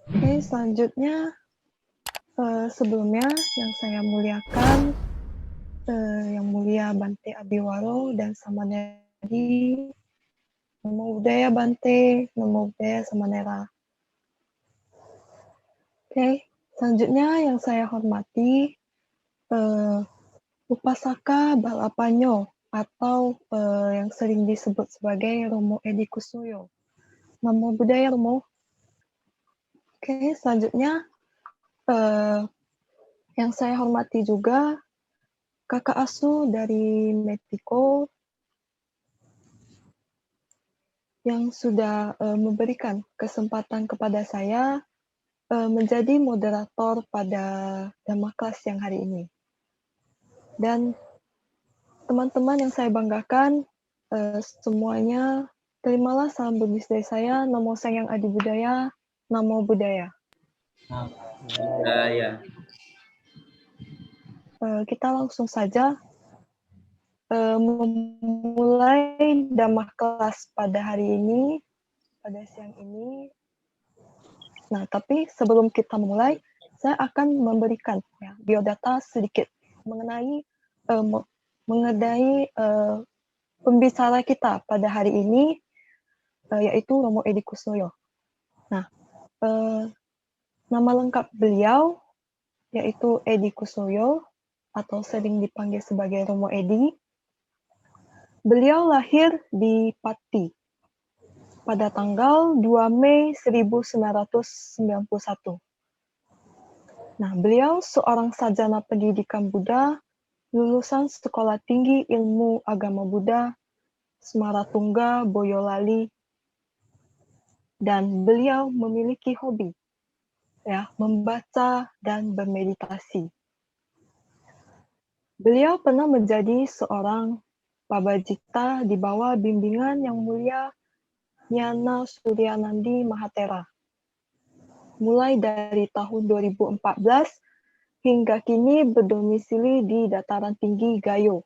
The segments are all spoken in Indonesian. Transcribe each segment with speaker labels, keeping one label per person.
Speaker 1: Oke, selanjutnya sebelumnya yang saya muliakan, Yang Mulia Bante Abiwaro dan Samaneri, Namo Buddhaya Bante, Namo Buddhaya Samanera. Oke, selanjutnya yang saya hormati, Upasaka Balapanyo atau yang sering disebut sebagai Romo Edi Kusuyo. Namo Buddhaya Romo. Oke, selanjutnya yang saya hormati juga kakak asuh dari Mexico yang sudah memberikan kesempatan kepada saya menjadi moderator pada Dhamma Class yang hari ini. Dan teman-teman yang saya banggakan, semuanya terimalah salam Buddhis dari saya. Namo Sayang Adi Budaya, Namo Buddhaya.
Speaker 2: Ya.
Speaker 1: Kita langsung saja memulai Dhamma Class pada hari ini, pada siang ini. Nah, tapi sebelum kita memulai, saya akan memberikan biodata sedikit mengenai pembicara kita pada hari ini, yaitu Romo Edi Kusnoyo. Nah, nama lengkap beliau yaitu Edi Kusnoyo atau sering dipanggil sebagai Romo Edi. Beliau lahir di Pati pada tanggal 2 Mei 1991. Nah, beliau seorang sarjana pendidikan Buddha, lulusan Sekolah Tinggi Ilmu Agama Buddha, Semaratungga, Boyolali, dan beliau memiliki hobi, membaca dan bermeditasi. Beliau pernah menjadi seorang pabajita di bawah bimbingan Yang Mulia Nyana Suryanandi Mahatera. Mulai dari tahun 2014 hingga kini berdomisili di dataran tinggi Gayo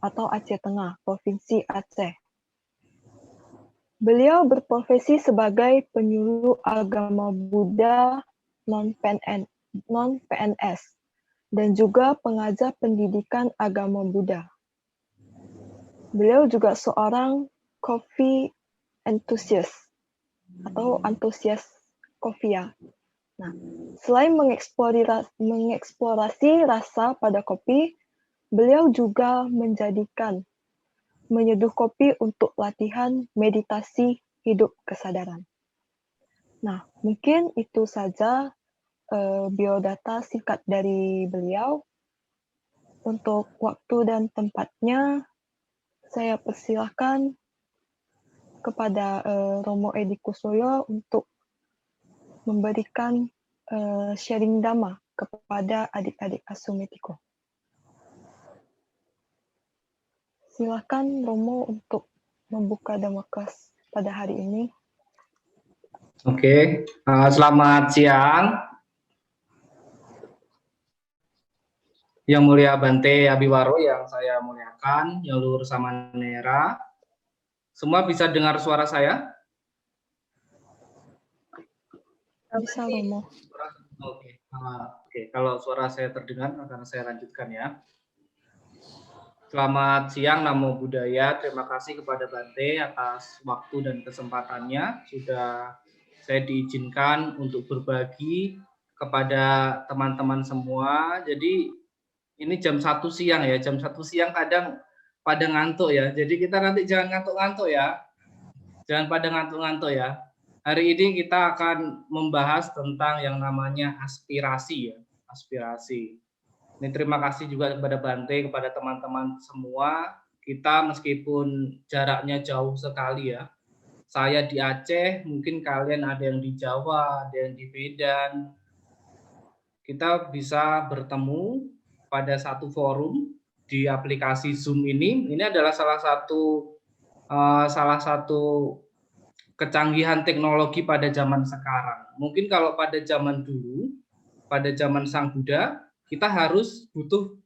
Speaker 1: atau Aceh Tengah, Provinsi Aceh. Beliau berprofesi sebagai penyuluh agama Buddha non-PNS dan juga pengajar pendidikan agama Buddha. Beliau juga seorang coffee enthusiast atau antusias kopi ya. Nah, selain mengeksplorasi rasa pada kopi, beliau juga menyeduh kopi untuk latihan meditasi hidup kesadaran. Nah, mungkin itu saja biodata singkat dari beliau. Untuk waktu dan tempatnya, saya persilahkan kepada Romo Edi Kusuyo untuk memberikan sharing Dhamma kepada adik-adik asuh Metiko. Silakan Romo untuk membuka Dhamma Class pada hari ini.
Speaker 2: Oke, selamat siang. Yang Mulia Bante Abiwaro yang saya muliakan, Yang Luhur Samanera. Semua bisa dengar suara saya?
Speaker 1: Bisa Romo.
Speaker 2: Oke. Kalau suara saya terdengar akan saya lanjutkan ya. Selamat siang, Namo Buddhaya. Terima kasih kepada Bante atas waktu dan kesempatannya. Sudah saya diizinkan untuk berbagi kepada teman-teman semua. Jadi ini jam 1 siang ya. Jam 1 siang kadang pada ngantuk ya. Jadi kita nanti jangan ngantuk-ngantuk ya. Jangan pada ngantuk-ngantuk ya. Hari ini kita akan membahas tentang yang namanya aspirasi ya. Aspirasi. Ini terima kasih juga kepada Bante, kepada teman-teman semua. Kita meskipun jaraknya jauh sekali ya. Saya di Aceh, mungkin kalian ada yang di Jawa, ada yang di Medan. Kita bisa bertemu pada satu forum di aplikasi Zoom ini. Ini adalah salah satu kecanggihan teknologi pada zaman sekarang. Mungkin kalau pada zaman dulu, pada zaman Sang Buddha, kita harus butuh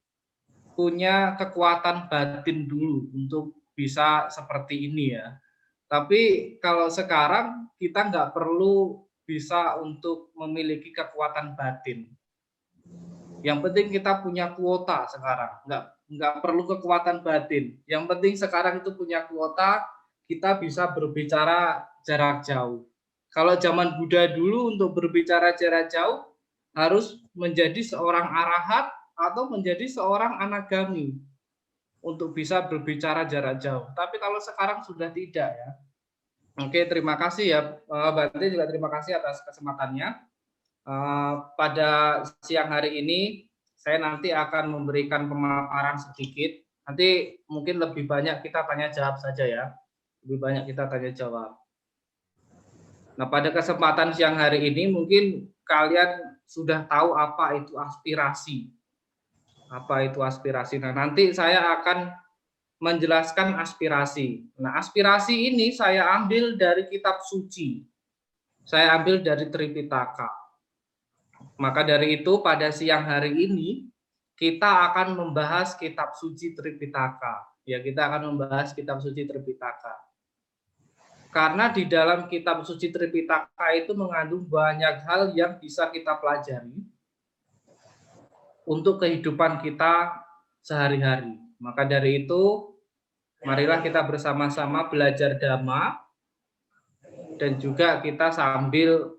Speaker 2: punya kekuatan batin dulu untuk bisa seperti ini ya. Tapi kalau sekarang kita nggak perlu bisa untuk memiliki kekuatan batin. Yang penting kita punya kuota sekarang, nggak perlu kekuatan batin. Yang penting sekarang itu punya kuota, kita bisa berbicara jarak jauh. Kalau zaman Buddha dulu untuk berbicara jarak jauh harus menjadi seorang arahat atau menjadi seorang anagami untuk bisa berbicara jarak jauh. Tapi kalau sekarang sudah tidak ya. Oke, terima kasih ya, Bante juga terima kasih atas kesempatannya. Pada siang hari ini saya nanti akan memberikan pemaparan sedikit. Nanti mungkin lebih banyak kita tanya jawab saja ya. Lebih banyak kita tanya jawab. Nah, pada kesempatan siang hari ini mungkin kalian sudah tahu apa itu aspirasi. Apa itu aspirasi? Nah, nanti saya akan menjelaskan aspirasi. Nah, aspirasi ini saya ambil dari kitab suci. Saya ambil dari Tripitaka. Maka dari itu pada siang hari ini kita akan membahas kitab suci Tripitaka. Ya, kita akan membahas kitab suci Tripitaka. Karena di dalam kitab suci Tripitaka itu mengandung banyak hal yang bisa kita pelajari untuk kehidupan kita sehari-hari. Maka dari itu marilah kita bersama-sama belajar Dhamma dan juga kita sambil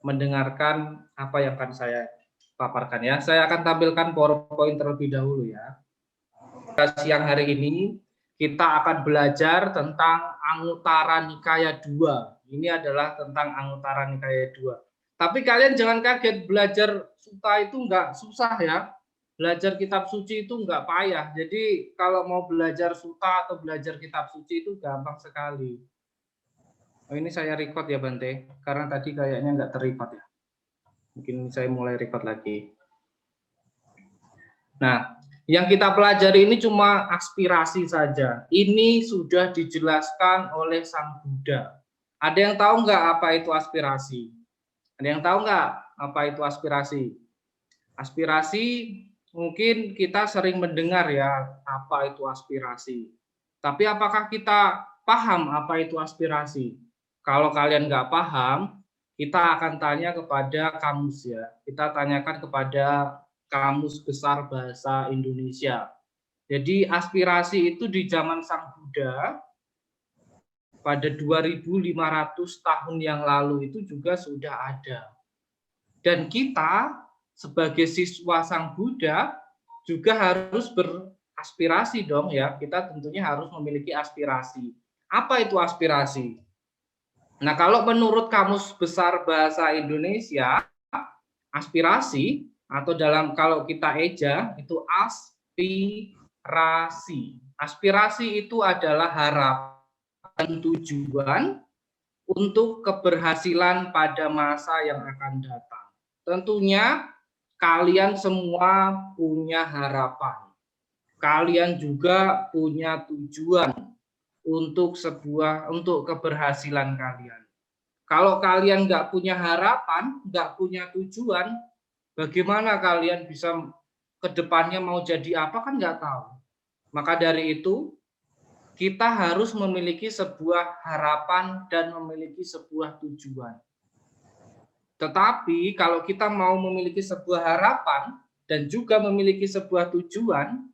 Speaker 2: mendengarkan apa yang akan saya paparkan ya. Saya akan tampilkan PowerPoint terlebih dahulu ya. Siang hari ini kita akan belajar tentang Anguttara Nikaya 2. Ini adalah tentang Anguttara Nikaya 2. Tapi kalian jangan kaget, belajar sutta itu enggak susah ya. Belajar kitab suci itu enggak payah. Jadi kalau mau belajar sutta atau belajar kitab suci itu gampang sekali. Oh, ini saya record ya Bante, karena tadi kayaknya enggak terrecord ya. Mungkin saya mulai record lagi. Nah, yang kita pelajari ini cuma aspirasi saja. Ini sudah dijelaskan oleh Sang Buddha. Ada yang tahu nggak apa itu aspirasi? Ada yang tahu nggak apa itu aspirasi? Aspirasi mungkin kita sering mendengar ya apa itu aspirasi. Tapi apakah kita paham apa itu aspirasi? Kalau kalian nggak paham, kita akan tanya kepada kamus ya. Kita tanyakan kepada Kamus Besar Bahasa Indonesia. Jadi aspirasi itu di zaman Sang Buddha pada 2500 tahun yang lalu itu juga sudah ada. Dan kita sebagai siswa Sang Buddha juga harus beraspirasi dong ya. Kita tentunya harus memiliki aspirasi. Apa itu aspirasi? Nah, kalau menurut Kamus Besar Bahasa Indonesia, aspirasi atau dalam kalau kita eja itu aspirasi. Aspirasi itu adalah harapan tujuan untuk keberhasilan pada masa yang akan datang. Tentunya kalian semua punya harapan. Kalian juga punya tujuan untuk keberhasilan kalian. Kalau kalian nggak punya harapan, nggak punya tujuan, bagaimana kalian bisa ke depannya mau jadi apa kan nggak tahu. Maka dari itu, kita harus memiliki sebuah harapan dan memiliki sebuah tujuan. Tetapi kalau kita mau memiliki sebuah harapan dan juga memiliki sebuah tujuan,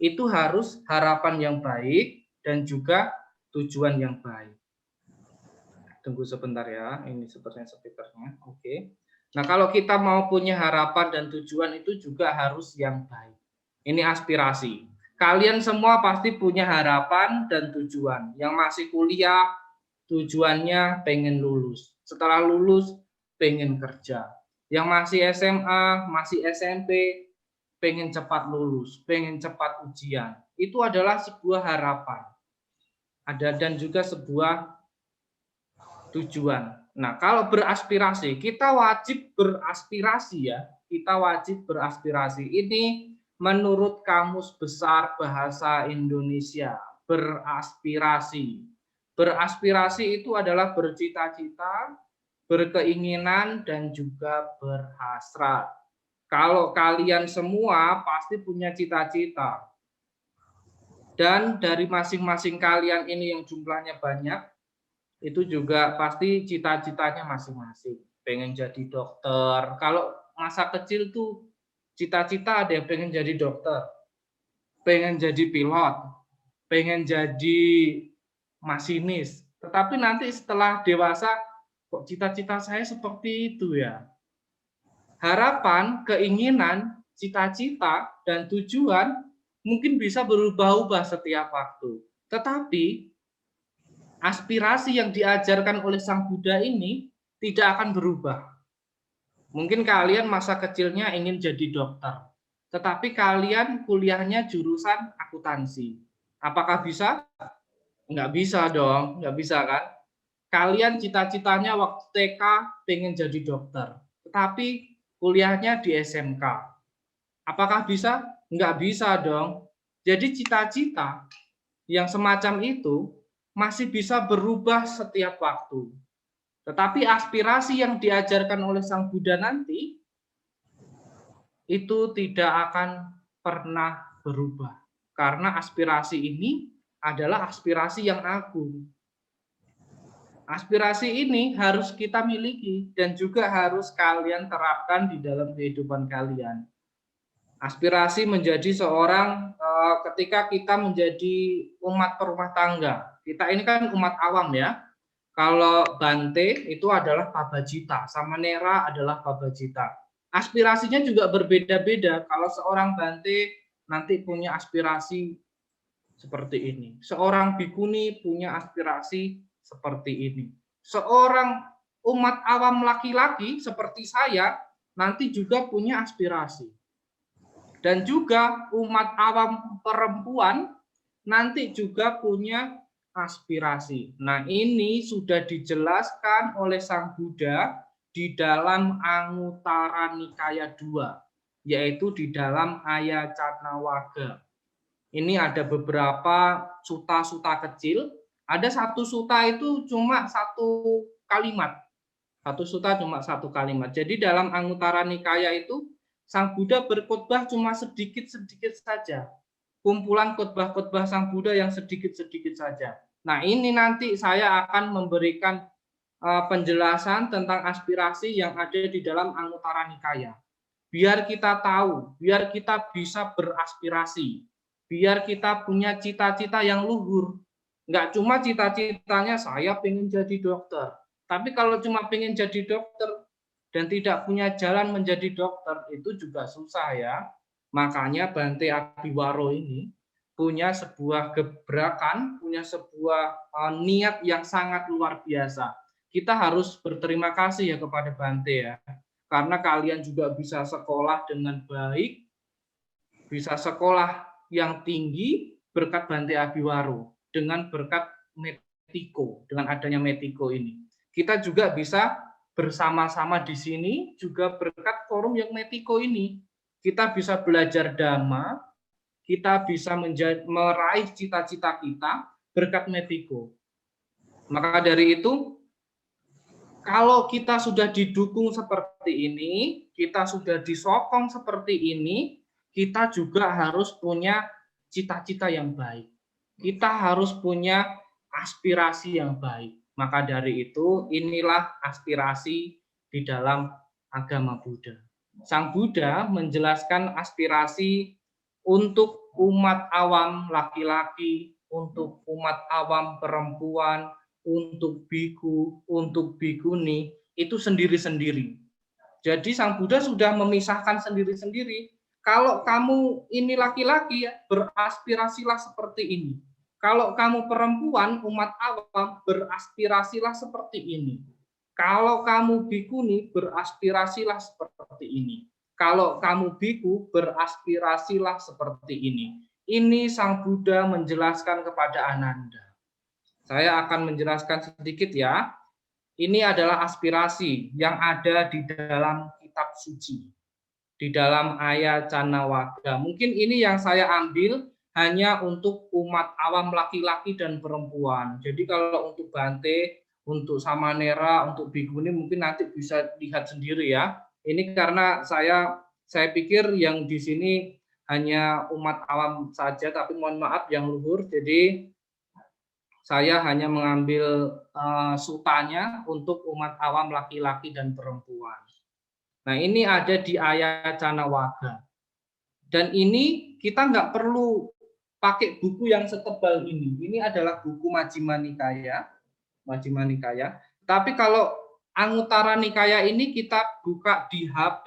Speaker 2: itu harus harapan yang baik dan juga tujuan yang baik. Tunggu sebentar ya, ini sepertinya speakernya. Oke. Nah, kalau kita mau punya harapan dan tujuan itu juga harus yang baik. Ini aspirasi. Kalian semua pasti punya harapan dan tujuan. Yang masih kuliah, tujuannya pengen lulus. Setelah lulus, pengen kerja. Yang masih SMA, masih SMP, pengen cepat lulus, pengen cepat ujian. Itu adalah sebuah harapan. Ada dan juga sebuah tujuan. Nah, kalau beraspirasi, kita wajib beraspirasi ya. Kita wajib beraspirasi. Ini menurut Kamus Besar Bahasa Indonesia, beraspirasi. Beraspirasi itu adalah bercita-cita, berkeinginan, dan juga berhasrat. Kalau kalian semua pasti punya cita-cita. Dan dari masing-masing kalian ini yang jumlahnya banyak, itu juga pasti cita-citanya masing-masing. Pengen jadi dokter. Kalau masa kecil tuh cita-cita ada yang pengen jadi dokter, pengen jadi pilot, pengen jadi masinis. Tetapi nanti setelah dewasa, kok cita-cita saya seperti itu ya? Harapan, keinginan, cita-cita, dan tujuan mungkin bisa berubah-ubah setiap waktu. Tetapi aspirasi yang diajarkan oleh Sang Buddha ini tidak akan berubah. Mungkin kalian masa kecilnya ingin jadi dokter, tetapi kalian kuliahnya jurusan akuntansi. Apakah bisa? Nggak bisa dong, nggak bisa kan? Kalian cita-citanya waktu TK pengen jadi dokter, tetapi kuliahnya di SMK. Apakah bisa? Nggak bisa dong. Jadi cita-cita yang semacam itu masih bisa berubah setiap waktu. Tetapi aspirasi yang diajarkan oleh Sang Buddha nanti itu tidak akan pernah berubah. Karena aspirasi ini adalah aspirasi yang agung. Aspirasi ini harus kita miliki dan juga harus kalian terapkan di dalam kehidupan kalian. Aspirasi menjadi seorang ketika kita menjadi umat perumah tangga. Kita ini kan umat awam ya. Kalau Bante itu adalah Pabajita, Samanera adalah Pabajita. Aspirasinya juga berbeda-beda. Kalau seorang Bante nanti punya aspirasi seperti ini. Seorang bikuni punya aspirasi seperti ini. Seorang umat awam laki-laki seperti saya nanti juga punya aspirasi. Dan juga umat awam perempuan nanti juga punya aspirasi. Nah, ini sudah dijelaskan oleh Sang Buddha di dalam Anguttara Nikaya 2, yaitu di dalam Ayacanawagga. Ini ada beberapa suta-suta kecil. Ada satu suta itu cuma satu kalimat. Satu suta cuma satu kalimat. Jadi dalam Anguttara Nikaya itu Sang Buddha berkhotbah cuma sedikit-sedikit saja. Kumpulan khotbah-khotbah Sang Buddha yang sedikit-sedikit saja. Nah, ini nanti saya akan memberikan penjelasan tentang aspirasi yang ada di dalam Anguttara Nikaya. Biar kita tahu, biar kita bisa beraspirasi, biar kita punya cita-cita yang luhur. Nggak cuma cita-citanya saya pengen jadi dokter, tapi kalau cuma pengen jadi dokter dan tidak punya jalan menjadi dokter, itu juga susah ya. Makanya Bante Abiwaro ini punya sebuah gebrakan, punya sebuah niat yang sangat luar biasa. Kita harus berterima kasih ya kepada Bante ya. Karena kalian juga bisa sekolah dengan baik, bisa sekolah yang tinggi berkat Bante Abiwaro, dengan berkat Metiko, dengan adanya Metiko ini. Kita juga bisa bersama-sama di sini juga berkat forum yang Metiko ini. Kita bisa belajar Dhamma, kita bisa meraih cita-cita kita berkat Metiko. Maka dari itu, kalau kita sudah didukung seperti ini, kita sudah disokong seperti ini, kita juga harus punya cita-cita yang baik. Kita harus punya aspirasi yang baik. Maka dari itu, inilah aspirasi di dalam agama Buddha. Sang Buddha menjelaskan aspirasi untuk umat awam laki-laki, untuk umat awam perempuan, untuk biku, untuk bikuni, itu sendiri-sendiri. Jadi Sang Buddha sudah memisahkan sendiri-sendiri. Kalau kamu ini laki-laki, beraspirasilah seperti ini. Kalau kamu perempuan, umat awam, beraspirasilah seperti ini. Kalau kamu bikuni, beraspirasilah seperti ini. Kalau kamu biku, beraspirasilah seperti ini. Ini Sang Buddha menjelaskan kepada Ananda. Saya akan menjelaskan sedikit ya. Ini adalah aspirasi yang ada di dalam kitab suci, di dalam Ayacanawagga. Mungkin ini yang saya ambil hanya untuk umat awam laki-laki dan perempuan. Jadi kalau untuk Bante, untuk Samanera, untuk Bikuni mungkin nanti bisa lihat sendiri ya. Ini karena saya pikir yang di sini hanya umat awam saja, tapi mohon maaf yang luhur. Jadi Saya hanya mengambil sutanya untuk umat awam laki-laki dan perempuan. Nah, ini ada di ayat Canawaga. Dan ini kita nggak perlu pakai buku yang setebal ini. Ini adalah buku Majjhima Nikaya. Majjhima Nikaya. Tapi kalau Anguttara Nikaya ini kita buka di HP,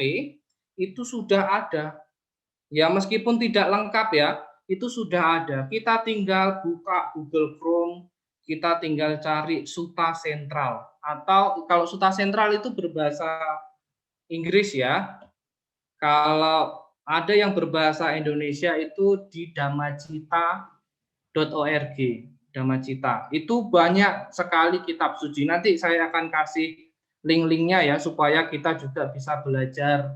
Speaker 2: itu sudah ada. Ya, meskipun tidak lengkap ya, itu sudah ada. Kita tinggal buka Google Chrome, kita tinggal cari Sutta Sentral. Atau kalau Sutta Sentral itu berbahasa Inggris ya. Kalau ada yang berbahasa Indonesia itu di damacita.org. Damacita. Itu banyak sekali kitab suci. Nanti saya akan kasih link-linknya ya supaya kita juga bisa belajar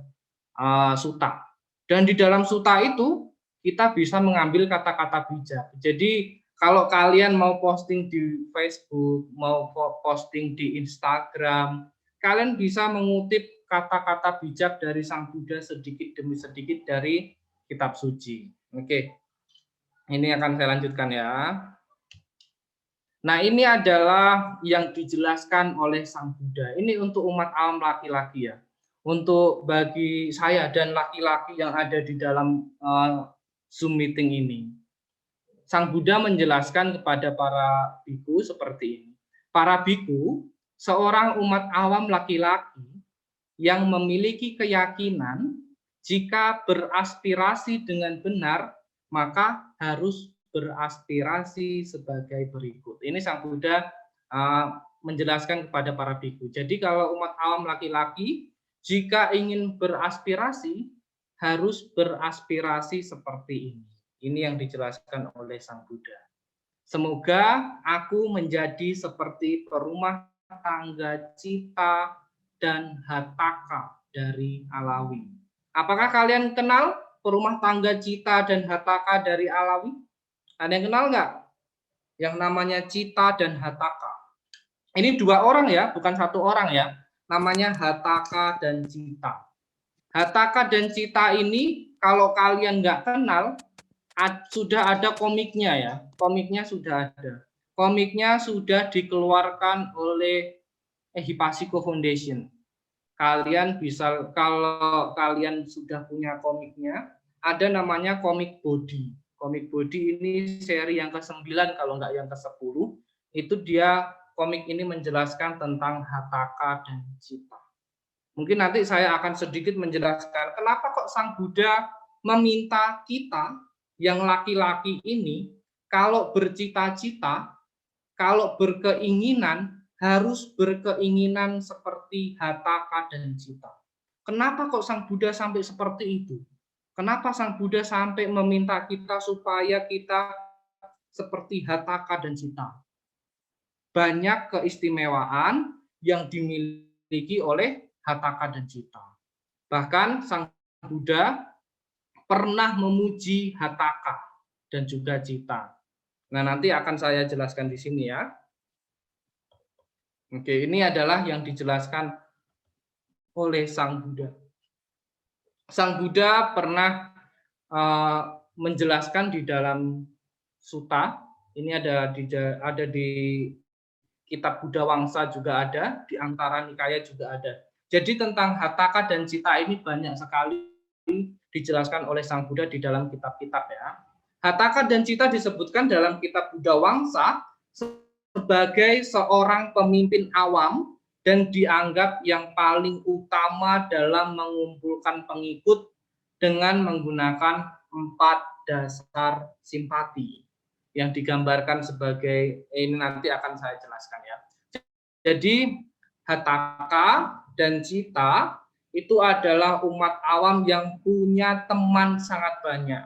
Speaker 2: suta. Dan di dalam suta itu kita bisa mengambil kata-kata bijak. Jadi kalau kalian mau posting di Facebook, mau posting di Instagram, kalian bisa mengutip kata-kata bijak dari Sang Buddha sedikit demi sedikit dari kitab suci. Oke, ini akan saya lanjutkan ya. Nah, ini adalah yang dijelaskan oleh Sang Buddha. Ini untuk umat awam laki-laki ya. Untuk bagi saya dan laki-laki yang ada di dalam Zoom meeting ini. Sang Buddha menjelaskan kepada para biku seperti ini. Para biku, seorang umat awam laki-laki yang memiliki keyakinan jika beraspirasi dengan benar, maka harus beraspirasi sebagai berikut. Ini Sang Buddha menjelaskan kepada para biku. Jadi kalau umat awam laki-laki, jika ingin beraspirasi, harus beraspirasi seperti ini. Ini yang dijelaskan oleh Sang Buddha. Semoga aku menjadi seperti perumah tangga Cita dan Hataka dari Alawi. Apakah kalian kenal perumah tangga Cita dan Hataka dari Alawi? Ada yang kenal nggak? Yang namanya Cita dan Hataka. Ini dua orang ya, bukan satu orang ya. Namanya Hataka dan Cita. Hataka dan Cita ini kalau kalian nggak kenal, sudah ada komiknya ya. Komiknya sudah ada. Komiknya sudah dikeluarkan oleh Hipasiko Foundation. Kalian bisa, kalau kalian sudah punya komiknya, ada namanya Komik Body. Komik Body ini seri yang ke-9 kalau nggak yang ke-10. Itu dia komik ini menjelaskan tentang Hataka dan Cita. Mungkin nanti saya akan sedikit menjelaskan kenapa kok Sang Buddha meminta kita yang laki-laki ini kalau bercita-cita, kalau berkeinginan harus berkeinginan seperti Hataka dan Cita. Kenapa kok Sang Buddha sampai seperti itu? Kenapa Sang Buddha sampai meminta kita supaya kita seperti Hataka dan Cita? Banyak keistimewaan yang dimiliki oleh Hataka dan Cita. Bahkan Sang Buddha pernah memuji Hataka dan juga Cita. Nah, nanti akan saya jelaskan di sini ya. Oke, ini adalah yang dijelaskan oleh Sang Buddha. Sang Buddha pernah menjelaskan di dalam Sutta. Ini ada di kitab Buddha Wangsa juga ada, di Antara Nikaya juga ada. Jadi tentang Hataka dan Cita ini banyak sekali dijelaskan oleh Sang Buddha di dalam kitab-kitab ya. Hataka dan Cita disebutkan dalam kitab Buddha Wangsa sebagai seorang pemimpin awam dan dianggap yang paling utama dalam mengumpulkan pengikut dengan menggunakan 4 dasar simpati yang digambarkan sebagai ini nanti akan saya jelaskan ya. Jadi Hataka dan Cita itu adalah umat awam yang punya teman sangat banyak.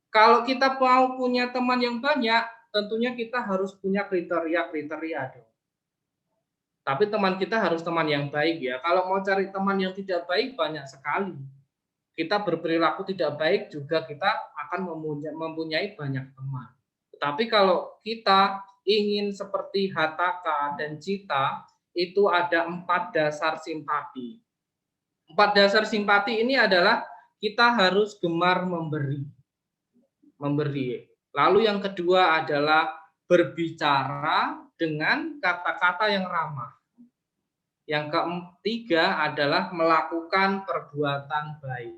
Speaker 2: Kalau kita mau punya teman yang banyak, tentunya kita harus punya kriteria-kriteria dong. Tapi teman kita harus teman yang baik ya. Kalau mau cari teman yang tidak baik banyak sekali. Kita berperilaku tidak baik juga kita akan mempunyai banyak teman. Tetapi kalau kita ingin seperti Hataka dan Cita, itu ada 4 dasar simpati. 4 dasar simpati ini adalah kita harus gemar memberi. Lalu yang kedua adalah berbicara dengan kata-kata yang ramah. Yang ketiga adalah melakukan perbuatan baik.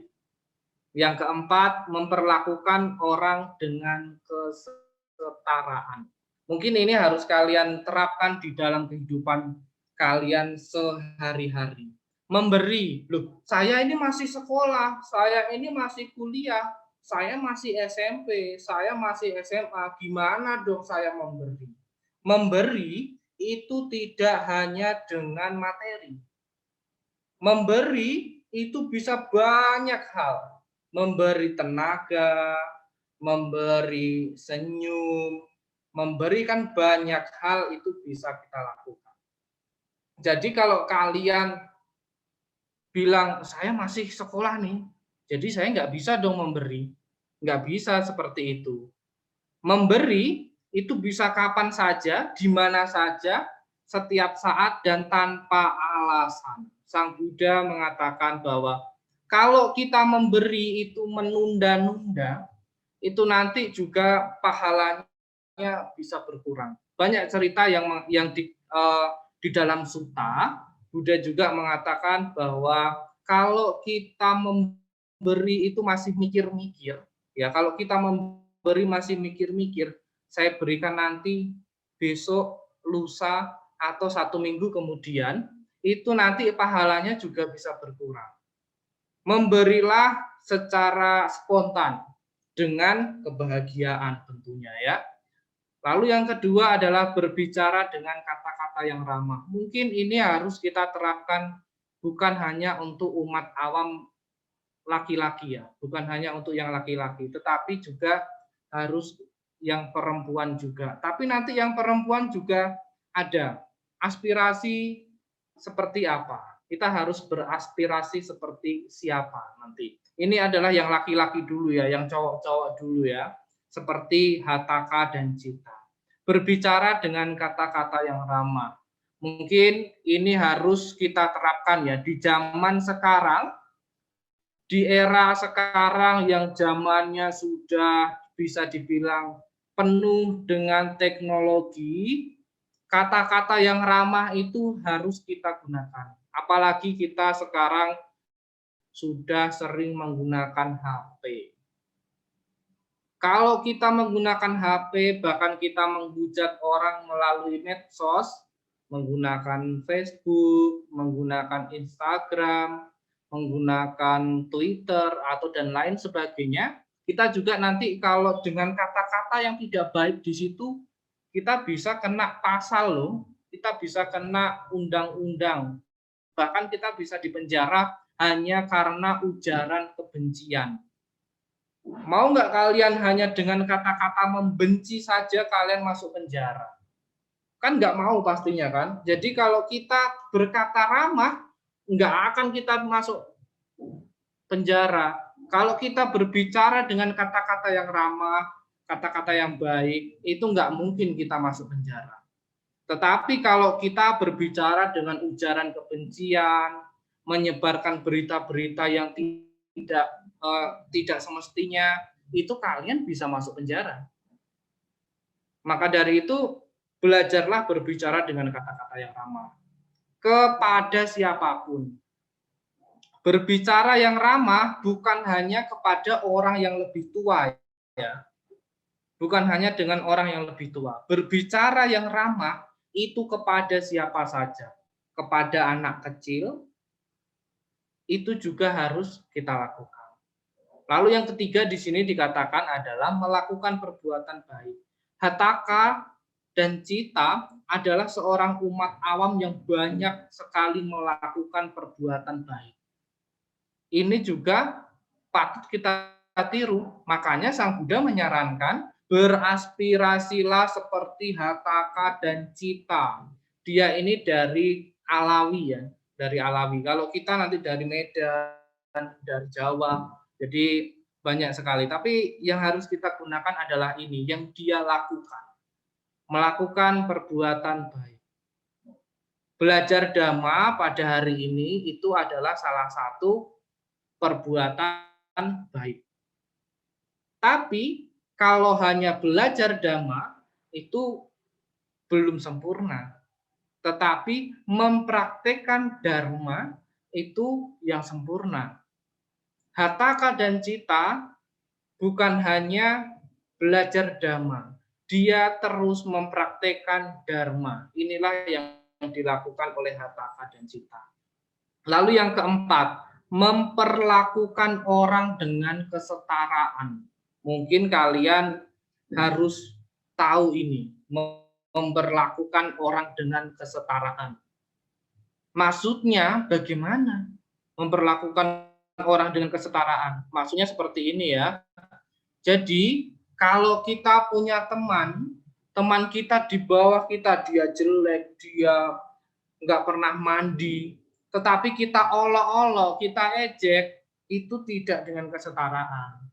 Speaker 2: Yang keempat, memperlakukan orang dengan kesetaraan. Mungkin ini harus kalian terapkan di dalam kehidupan kalian sehari-hari. Memberi, loh, saya ini masih sekolah, saya ini masih kuliah, saya masih SMP, saya masih SMA, gimana dong saya memberi? Memberi itu tidak hanya dengan materi. Memberi itu bisa banyak hal. Memberi tenaga, memberi senyum, memberikan banyak hal itu bisa kita lakukan. Jadi kalau kalian bilang, saya masih sekolah nih, jadi saya nggak bisa dong memberi. Nggak bisa seperti itu. Memberi itu bisa kapan saja, di mana saja, setiap saat, dan tanpa alasan. Sang Buddha mengatakan bahwa kalau kita memberi itu menunda-nunda, itu nanti juga pahalanya bisa berkurang. Banyak cerita yang di dalam sutta, Buddha juga mengatakan bahwa kalau kita memberi itu masih mikir-mikir, ya kalau kita memberi masih mikir-mikir, saya berikan nanti besok, lusa, atau 1 minggu kemudian, itu nanti pahalanya juga bisa berkurang. Memberilah secara spontan dengan kebahagiaan tentunya ya. Lalu yang kedua adalah berbicara dengan kata-kata yang ramah. Mungkin ini harus kita terapkan bukan hanya untuk umat awam laki-laki ya, bukan hanya untuk yang laki-laki, tetapi juga harus yang perempuan juga. Tapi nanti yang perempuan juga ada aspirasi seperti apa. Kita harus beraspirasi seperti siapa nanti. Ini adalah yang laki-laki dulu ya, yang cowok-cowok dulu ya, seperti Hataka dan Cita. Berbicara dengan kata-kata yang ramah. Mungkin ini harus kita terapkan ya di zaman sekarang, di era sekarang yang zamannya sudah bisa dibilang penuh dengan teknologi, kata-kata yang ramah itu harus kita gunakan. Apalagi kita sekarang sudah sering menggunakan HP. Kalau kita menggunakan HP, bahkan kita menghujat orang melalui medsos, menggunakan Facebook, menggunakan Instagram, menggunakan Twitter, atau dan lain sebagainya, kita juga nanti kalau dengan kata-kata yang tidak baik di situ, kita bisa kena pasal loh, kita bisa kena undang-undang, bahkan kita bisa dipenjara hanya karena ujaran kebencian. Mau nggak kalian hanya dengan kata-kata membenci saja kalian masuk penjara? Kan nggak mau pastinya kan. Jadi kalau kita berkata ramah, nggak akan kita masuk penjara. Kalau kita berbicara dengan kata-kata yang ramah, kata-kata yang baik, itu nggak mungkin kita masuk penjara. Tetapi kalau kita berbicara dengan ujaran kebencian, menyebarkan berita-berita yang tidak semestinya, itu kalian bisa masuk penjara. Maka dari itu, belajarlah berbicara dengan kata-kata yang ramah kepada siapapun. Berbicara yang ramah bukan hanya kepada orang yang lebih tua ya. Bukan hanya dengan orang yang lebih tua. Berbicara yang ramah itu kepada siapa saja. Kepada anak kecil, itu juga harus kita lakukan. Lalu yang ketiga di sini dikatakan adalah melakukan perbuatan baik. Hataka dan Cita adalah seorang umat awam yang banyak sekali melakukan perbuatan baik. Ini juga patut kita tiru. Makanya Sang Buddha menyarankan beraspirasilah seperti Hataka dan Cita. Dia ini dari Alawi ya, dari Alawi. Kalau kita nanti dari Medan, dari Jawa, jadi banyak sekali. Tapi yang harus kita gunakan adalah ini, yang dia lakukan. Melakukan perbuatan baik. Belajar Dhamma pada hari ini itu adalah salah satu perbuatan baik. Tapi kalau hanya belajar Dhamma, itu belum sempurna. Tetapi mempraktekkan dharma itu yang sempurna. Hataka dan Cita bukan hanya belajar dhamma, dia terus mempraktekkan dharma. Inilah yang dilakukan oleh Hataka dan Cita. Lalu yang keempat, memperlakukan orang dengan kesetaraan. Mungkin kalian harus tahu ini, memperlakukan orang dengan kesetaraan. Maksudnya bagaimana memperlakukan orang dengan kesetaraan? Maksudnya seperti ini ya. Jadi kalau kita punya teman kita di bawah kita, dia jelek, dia nggak pernah mandi, tetapi kita olok-olok, kita ejek, itu tidak dengan kesetaraan.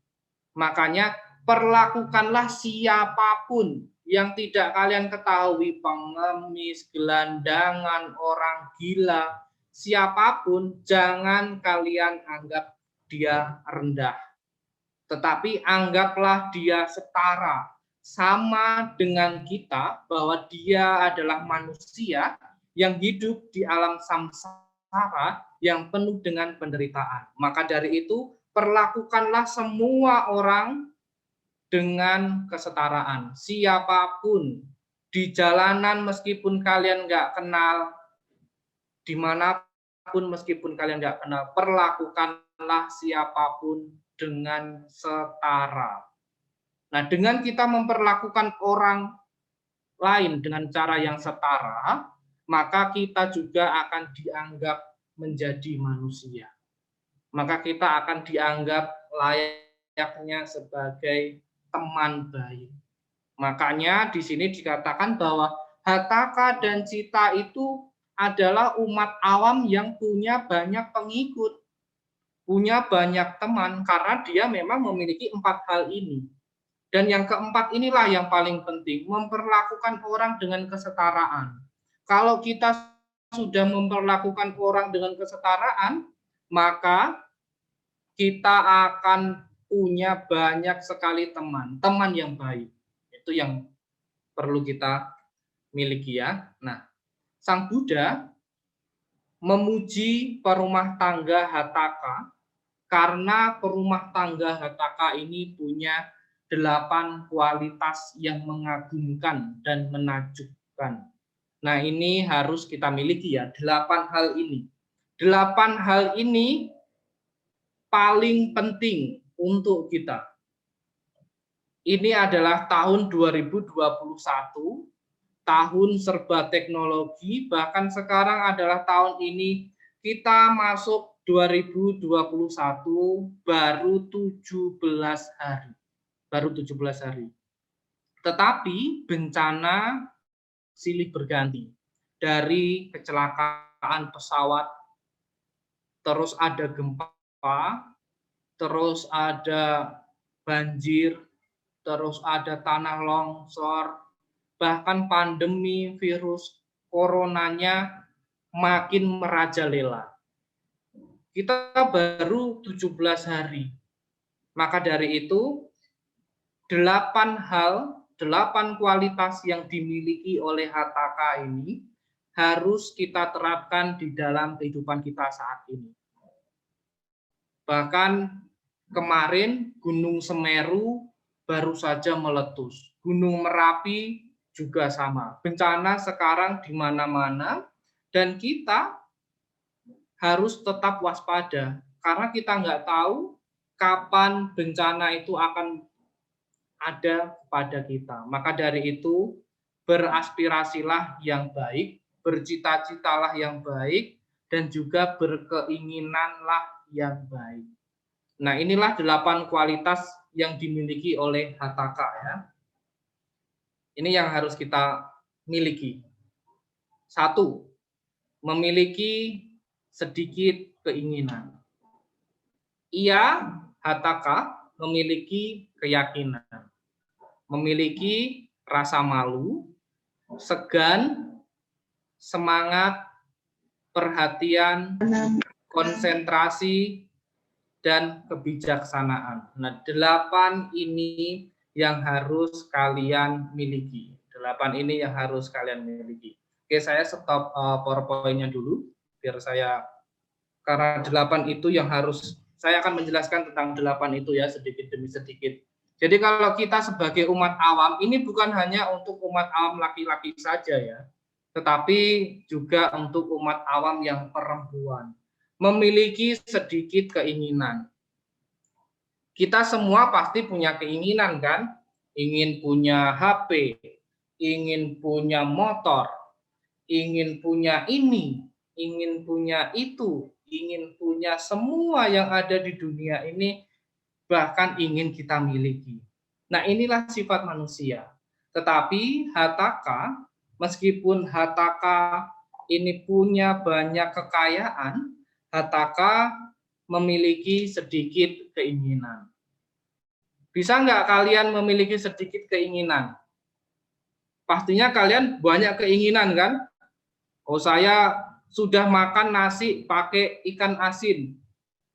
Speaker 2: Makanya perlakukanlah siapapun yang tidak kalian ketahui, pengemis, gelandangan, orang gila, siapapun jangan kalian anggap dia rendah. Tetapi anggaplah dia setara, sama dengan kita, bahwa dia adalah manusia yang hidup di alam samsara yang penuh dengan penderitaan. Maka dari itu, perlakukanlah semua orang dengan kesetaraan. Siapapun, di jalanan meskipun kalian nggak kenal, dimanapun meskipun kalian nggak kenal, perlakukanlah siapapun dengan setara. Nah, dengan kita memperlakukan orang lain dengan cara yang setara, maka kita juga akan dianggap menjadi manusia. Maka kita akan dianggap layaknya sebagai teman baik. Makanya di sini dikatakan bahwa Hataka dan Cita itu adalah umat awam yang punya banyak pengikut, punya banyak teman, karena dia memang memiliki 4 hal ini. Dan yang keempat inilah yang paling penting, memperlakukan orang dengan kesetaraan. Kalau kita sudah memperlakukan orang dengan kesetaraan, maka kita akan punya banyak sekali teman yang baik. Itu yang perlu kita miliki ya. Nah, Sang Buddha memuji perumah tangga Hataka karena perumah tangga Hataka ini punya 8 kualitas yang mengagumkan dan menakjubkan. Nah, ini harus kita miliki ya, 8 hal ini. 8 hal ini paling penting untuk kita. Ini adalah tahun 2021, tahun serba teknologi, bahkan sekarang adalah tahun ini kita masuk 2021 baru 17 hari. Baru 17 hari. Tetapi bencana silih berganti. Dari kecelakaan pesawat, terus ada gempa, terus ada banjir, terus ada tanah longsor, bahkan pandemi virus coronanya makin merajalela. Kita baru 17 hari. Maka dari itu 8 kualitas yang dimiliki oleh Hataka ini harus kita terapkan di dalam kehidupan kita saat ini. Bahkan kemarin Gunung Semeru baru saja meletus. Gunung Merapi juga sama. Bencana sekarang di mana-mana dan kita harus tetap waspada karena kita nggak tahu kapan bencana itu akan ada pada kita. Maka dari itu, beraspirasilah yang baik, bercita-citalah yang baik, dan juga berkeinginanlah yang baik. Nah, inilah 8 kualitas yang dimiliki oleh Hataka ya. Ini yang harus kita miliki. 1, memiliki sedikit keinginan. Ia, Hataka, memiliki keyakinan, memiliki rasa malu, segan, semangat, perhatian, konsentrasi, dan kebijaksanaan. Nah, 8 ini yang harus kalian miliki. 8 ini yang harus kalian miliki. Oke, saya stop PowerPoint-nya dulu biar saya, karena 8 itu yang harus saya akan menjelaskan tentang 8 itu ya sedikit demi sedikit. Jadi kalau kita sebagai umat awam ini bukan hanya untuk umat awam laki-laki saja ya, tetapi juga untuk umat awam yang perempuan memiliki sedikit keinginan. Kita semua pasti punya keinginan kan? Ingin punya HP, ingin punya motor, ingin punya ini, ingin punya itu, ingin punya semua yang ada di dunia ini, bahkan ingin kita miliki. Nah, inilah sifat manusia. Tetapi HTK, meskipun HTK ini punya banyak kekayaan, HTK memiliki sedikit keinginan. Bisa nggak kalian memiliki sedikit keinginan? Pastinya kalian banyak keinginan kan? Oh, saya sudah makan nasi pakai ikan asin,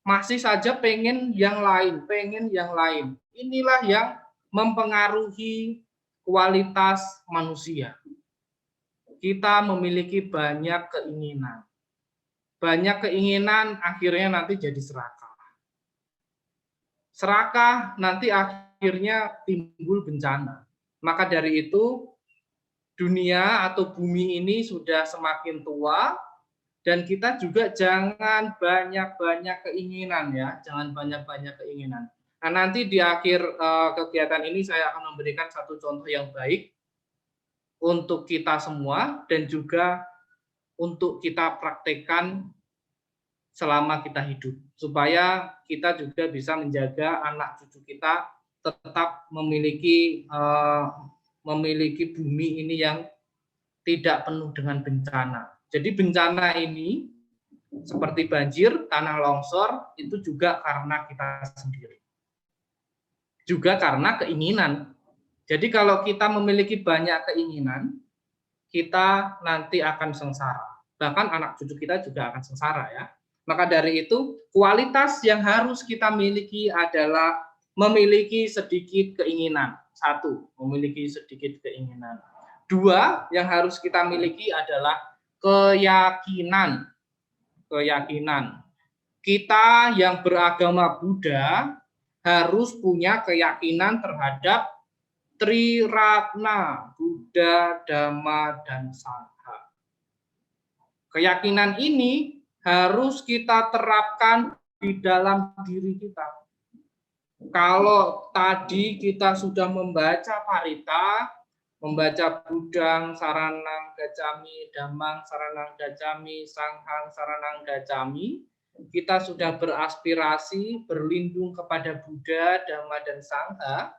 Speaker 2: masih saja pengen yang lain, pengen yang lain. Inilah yang mempengaruhi kualitas manusia. Kita memiliki banyak keinginan. Banyak keinginan akhirnya nanti jadi serakah. Serakah nanti akhirnya timbul bencana. Maka dari itu dunia atau bumi ini sudah semakin tua, dan kita juga jangan banyak-banyak keinginan ya, jangan banyak-banyak keinginan. Nah, nanti di akhir kegiatan ini saya akan memberikan satu contoh yang baik untuk kita semua dan juga untuk kita praktekkan selama kita hidup, supaya kita juga bisa menjaga anak cucu kita tetap memiliki bumi ini yang tidak penuh dengan bencana. Jadi bencana ini seperti banjir, tanah longsor, itu juga karena kita sendiri. Juga karena keinginan. Jadi kalau kita memiliki banyak keinginan, kita nanti akan sengsara. Bahkan anak cucu kita juga akan sengsara ya. Maka dari itu, kualitas yang harus kita miliki adalah memiliki sedikit keinginan. 1, memiliki sedikit keinginan. 2, yang harus kita miliki adalah keyakinan. Keyakinan. Kita yang beragama Buddha harus punya keyakinan terhadap Triratna, Buddha, Dhamma, dan Sangha. Keyakinan ini harus kita terapkan di dalam diri kita. Kalau tadi kita sudah membaca Parita, membaca Budang Saranang Gacami, Dhammang Saranang Gacami, Sanghang Saranang Gacami, kita sudah beraspirasi berlindung kepada Buddha, Dhamma, dan Sangha,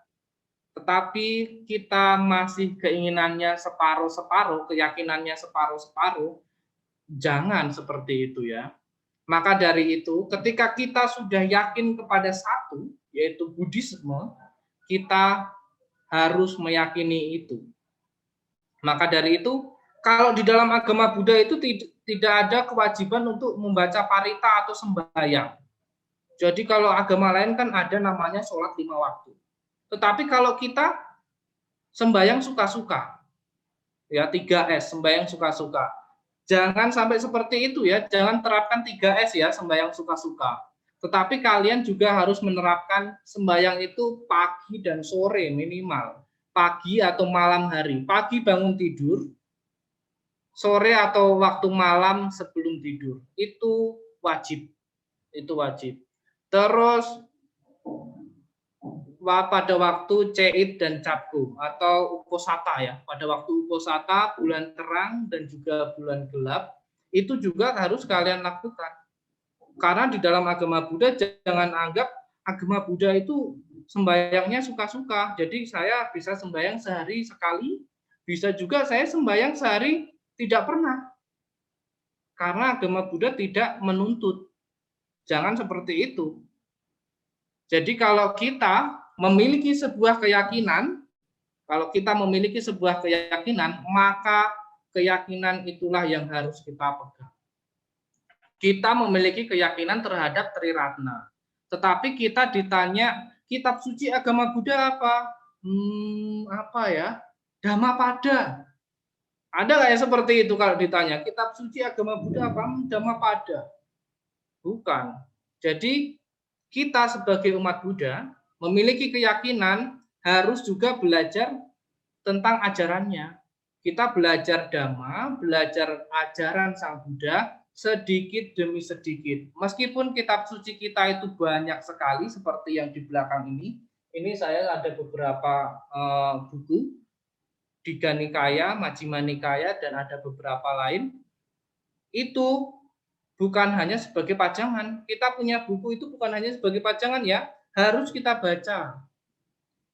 Speaker 2: tetapi kita masih keinginannya separuh-separuh, keyakinannya separuh-separuh, jangan seperti itu ya. Maka dari itu, ketika kita sudah yakin kepada satu, yaitu Buddhisme, kita harus meyakini itu. Maka dari itu, kalau di dalam agama Buddha itu tidak ada kewajiban untuk membaca parita atau sembahyang. Jadi kalau agama lain kan ada namanya sholat 5 waktu. Tetapi kalau kita sembahyang suka-suka, ya 3S, sembahyang suka-suka. Jangan sampai seperti itu ya, jangan terapkan 3S ya, sembahyang suka-suka. Tetapi kalian juga harus menerapkan sembahyang itu pagi dan sore minimal. Pagi atau malam hari. Pagi bangun tidur, sore atau waktu malam sebelum tidur. Itu wajib. Itu wajib. Terus pada waktu Ceit dan Cabku atau Uposata ya. Pada waktu Uposata, bulan terang dan juga bulan gelap, itu juga harus kalian lakukan. Karena di dalam agama Buddha, jangan anggap agama Buddha itu sembahyangnya suka-suka. Jadi saya bisa sembahyang sehari sekali, bisa juga saya sembahyang sehari tidak pernah. Karena agama Buddha tidak menuntut. Jangan seperti itu. Jadi kalau kita memiliki sebuah keyakinan, maka keyakinan itulah yang harus kita pegang. Kita memiliki keyakinan terhadap Triratna. Tetapi kita ditanya, kitab suci agama Buddha apa? Apa ya? Dhammapada. Ada nggak yang seperti itu kalau ditanya? Kitab suci agama Buddha apa? Dhammapada. Bukan. Jadi kita sebagai umat Buddha memiliki keyakinan harus juga belajar tentang ajarannya. Kita belajar Dhamma, belajar ajaran Sang Buddha sedikit demi sedikit. Meskipun kitab suci kita itu banyak sekali seperti yang di belakang ini. Ini saya ada beberapa buku Digha Nikaya, Majjhima Nikaya, dan ada beberapa lain. Itu bukan hanya sebagai pajangan. Kita punya buku itu bukan hanya sebagai pajangan ya, harus kita baca.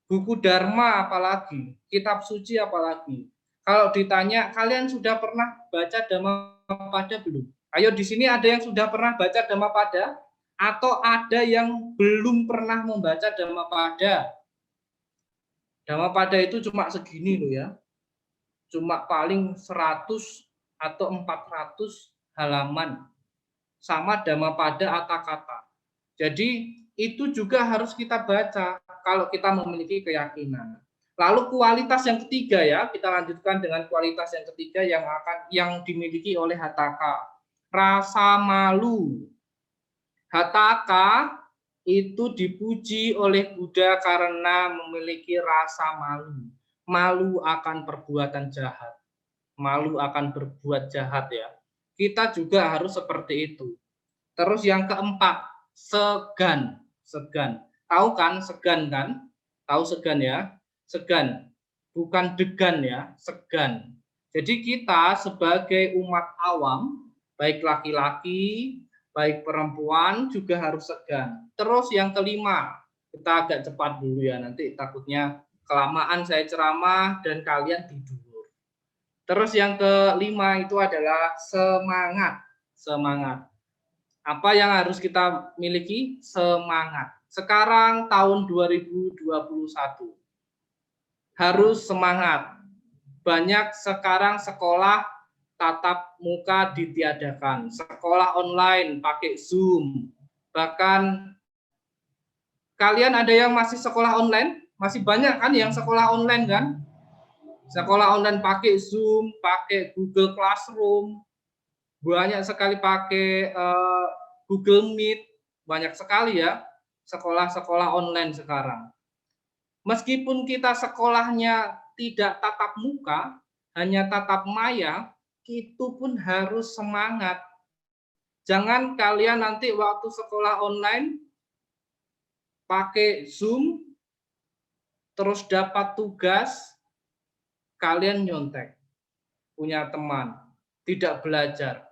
Speaker 2: Buku Dharma apalagi, kitab suci apalagi. Kalau ditanya, kalian sudah pernah baca Dhammapada belum? Ayo di sini ada yang sudah pernah baca Dhammapada atau ada yang belum pernah membaca Dhammapada? Dhammapada itu cuma segini loh ya. Cuma paling 100 atau 400 halaman. Sama Dhammapada Atthakatha. Jadi itu juga harus kita baca kalau kita memiliki keyakinan. Lalu kualitas yang ketiga ya, kita lanjutkan dengan kualitas yang ketiga yang dimiliki oleh Hataka. Rasa malu. Hataka itu dipuji oleh Buddha karena memiliki rasa malu. Malu akan perbuatan jahat. Malu akan berbuat jahat ya. Kita juga harus seperti itu. Terus yang keempat, segan. Segan. Tahu kan segan kan? Tahu segan ya? Segan. Bukan degan ya, segan. Jadi kita sebagai umat awam, baik laki-laki, baik perempuan juga harus segan. Terus yang kelima, kita agak cepat dulu ya, nanti takutnya kelamaan saya ceramah dan kalian tidur. Terus yang kelima itu adalah semangat. Semangat. Apa yang harus kita miliki? Semangat. Sekarang tahun 2021. Harus semangat. Banyak sekarang sekolah tatap muka ditiadakan. Sekolah online pakai Zoom. Bahkan kalian ada yang masih sekolah online? Masih banyak kan yang sekolah online kan? Sekolah online pakai Zoom, pakai Google Classroom, banyak sekali pakai Google Meet, banyak sekali ya sekolah-sekolah online sekarang. Meskipun kita sekolahnya tidak tatap muka, hanya tatap maya, itu pun harus semangat. Jangan kalian nanti waktu sekolah online pakai Zoom, terus dapat tugas, kalian nyontek, punya teman, tidak belajar.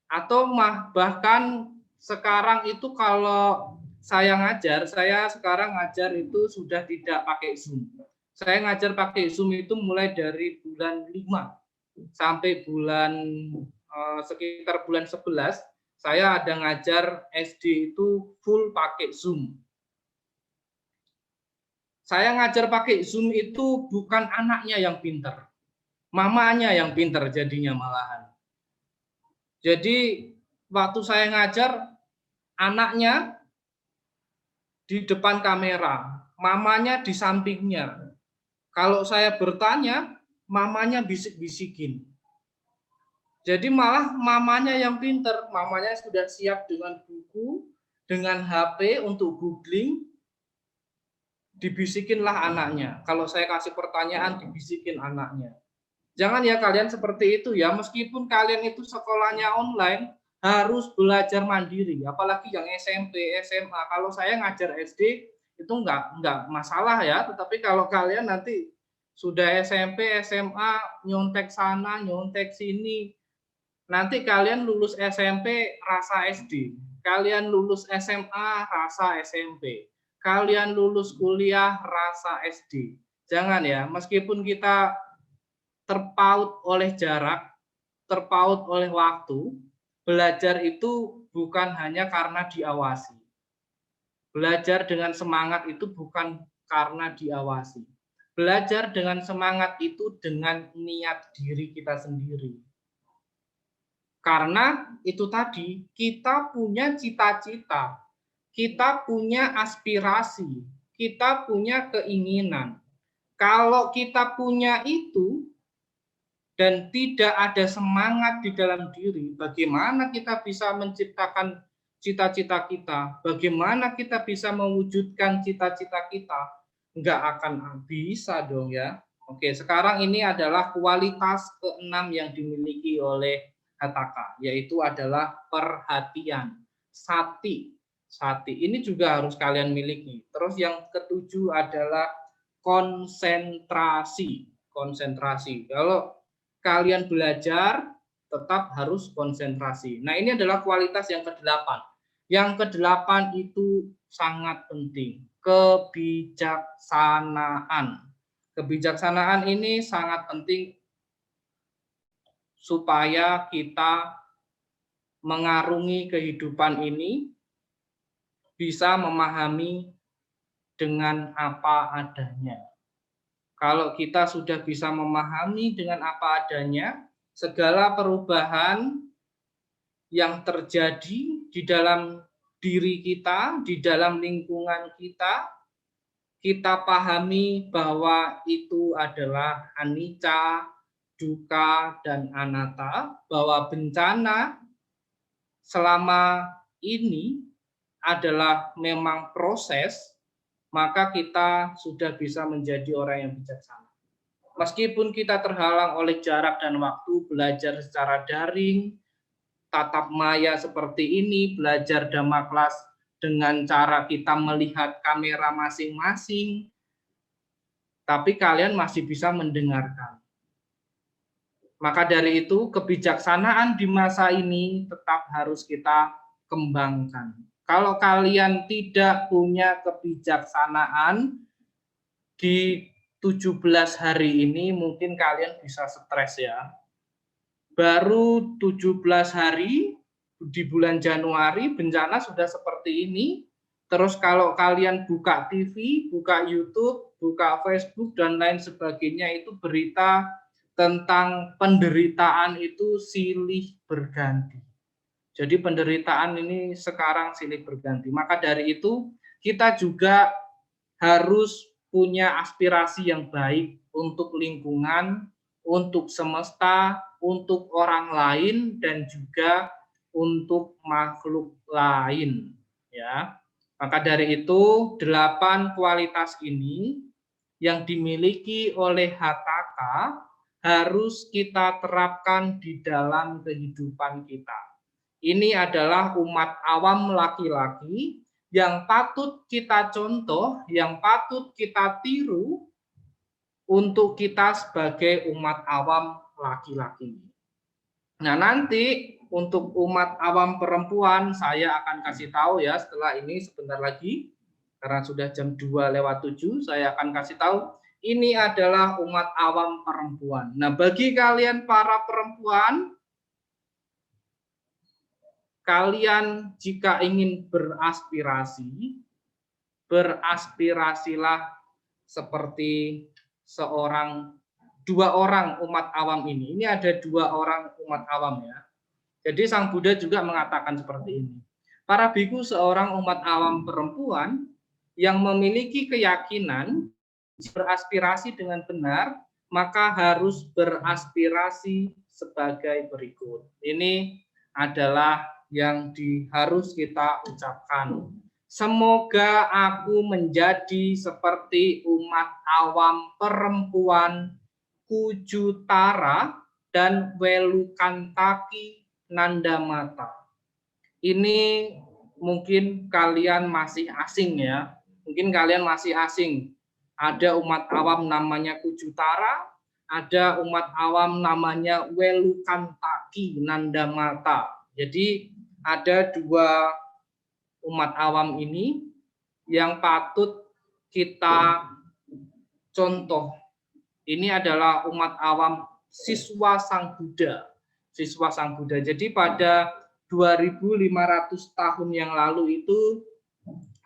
Speaker 2: Atau bahkan sekarang itu kalau saya ngajar, saya sekarang ngajar itu sudah tidak pakai Zoom. Saya ngajar pakai Zoom itu mulai dari bulan 5 sampai sekitar bulan 11, saya ada ngajar SD itu full pakai Zoom. Saya ngajar pakai Zoom itu bukan anaknya yang pinter, mamanya yang pinter jadinya malahan. Jadi waktu saya ngajar, anaknya di depan kamera, mamanya di sampingnya. Kalau saya bertanya, mamanya bisik-bisikin. Jadi malah mamanya yang pinter, mamanya sudah siap dengan buku, dengan HP untuk googling, dibisikinlah anaknya. Kalau saya kasih pertanyaan, dibisikin anaknya. Jangan ya kalian seperti itu ya, meskipun kalian itu sekolahnya online, harus belajar mandiri, apalagi yang SMP, SMA. Kalau saya ngajar SD itu enggak masalah ya, tetapi kalau kalian nanti sudah SMP, SMA, nyontek sana, nyontek sini, nanti kalian lulus SMP rasa SD, kalian lulus SMA rasa SMP, kalian lulus kuliah rasa SD. Jangan ya, meskipun kita terpaut oleh jarak, terpaut oleh waktu, belajar itu bukan hanya karena diawasi. Belajar dengan semangat itu bukan karena diawasi. Belajar dengan semangat itu dengan niat diri kita sendiri. Karena itu tadi, kita punya cita-cita, kita punya aspirasi, kita punya keinginan. Kalau kita punya itu dan tidak ada semangat di dalam diri, bagaimana kita bisa menciptakan cita-cita kita? Bagaimana kita bisa mewujudkan cita-cita kita? Nggak akan bisa dong ya. Oke, sekarang ini adalah kualitas keenam yang dimiliki oleh HTK, yaitu adalah perhatian. Sati. Sati ini juga harus kalian miliki. Terus yang ketujuh adalah konsentrasi. Konsentrasi. Kalau kalian belajar tetap harus konsentrasi. Nah, ini adalah kualitas yang kedelapan. Yang kedelapan itu sangat penting, kebijaksanaan. Kebijaksanaan ini sangat penting supaya kita mengarungi kehidupan ini bisa memahami dengan apa adanya. Kalau kita sudah bisa memahami dengan apa adanya, segala perubahan yang terjadi di dalam diri kita, di dalam lingkungan kita, kita pahami bahwa itu adalah anicca, dukkha, dan anatta, bahwa bencana selama ini adalah memang proses, maka kita sudah bisa menjadi orang yang bijaksana. Meskipun kita terhalang oleh jarak dan waktu, belajar secara daring, tatap maya seperti ini, belajar Dhamma kelas dengan cara kita melihat kamera masing-masing, tapi kalian masih bisa mendengarkan. Maka dari itu, kebijaksanaan di masa ini tetap harus kita kembangkan. Kalau kalian tidak punya kebijaksanaan di 17 hari ini, mungkin kalian bisa stres ya. Baru 17 hari di bulan Januari bencana sudah seperti ini. Terus kalau kalian buka TV, buka YouTube, buka Facebook dan lain sebagainya, itu berita tentang penderitaan itu silih berganti. Jadi penderitaan ini sekarang silih berganti. Maka dari itu kita juga harus punya aspirasi yang baik untuk lingkungan, untuk semesta, untuk orang lain, dan juga untuk makhluk lain. Ya, maka dari itu 8 kualitas ini yang dimiliki oleh HTK harus kita terapkan di dalam kehidupan kita. Ini adalah umat awam laki-laki yang patut kita contoh, yang patut kita tiru untuk kita sebagai umat awam laki-laki. Nah, nanti untuk umat awam perempuan saya akan kasih tahu ya setelah ini sebentar lagi, karena sudah jam 2:07, saya akan kasih tahu ini adalah umat awam perempuan. Nah, bagi kalian para perempuan, kalian jika ingin beraspirasi, beraspirasilah seperti dua orang umat awam ini. Ini ada 2 orang umat awam ya. Jadi Sang Buddha juga mengatakan seperti ini. Para biku seorang umat awam perempuan yang memiliki keyakinan beraspirasi dengan benar, maka harus beraspirasi sebagai berikut. Ini adalah yang harus kita ucapkan. Semoga aku menjadi seperti umat awam perempuan Kujutara dan Welukantaki Nandamata. Ini mungkin kalian masih asing ya. Mungkin kalian masih asing. Ada umat awam namanya Kujutara, ada umat awam namanya Welukantaki Nandamata. Jadi ada 2 umat awam ini yang patut kita contoh. Ini adalah umat awam siswa Sang Buddha. Siswa Sang Buddha. Jadi pada 2500 tahun yang lalu itu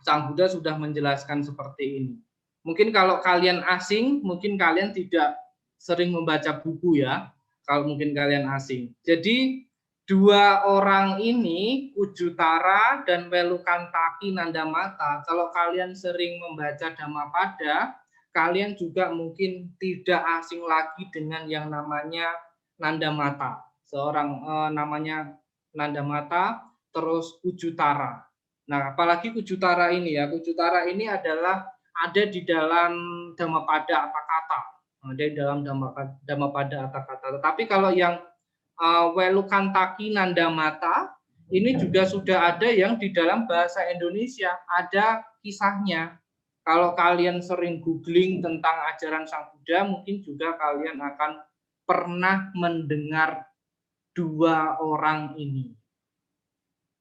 Speaker 2: Sang Buddha sudah menjelaskan seperti ini. Mungkin kalau kalian asing, mungkin kalian tidak sering membaca buku ya. Kalau mungkin kalian asing. Jadi 2 orang ini, Kujutara dan Welukantaki Nandamata, kalau kalian sering membaca Dhammapada, kalian juga mungkin tidak asing lagi dengan yang namanya nanda mata. Seorang namanya nanda mata, terus kujutara. Nah, apalagi kujutara ini ya, kujutara ini adalah ada di dalam Dhammapada Atthakatha. Ada di dalam Dhammapada Atthakatha. Tetapi kalau yang Welukantaki Nandamata ini juga sudah ada yang di dalam bahasa Indonesia, ada kisahnya. Kalau kalian sering googling tentang ajaran Sang Buddha, mungkin juga kalian akan pernah mendengar dua orang ini.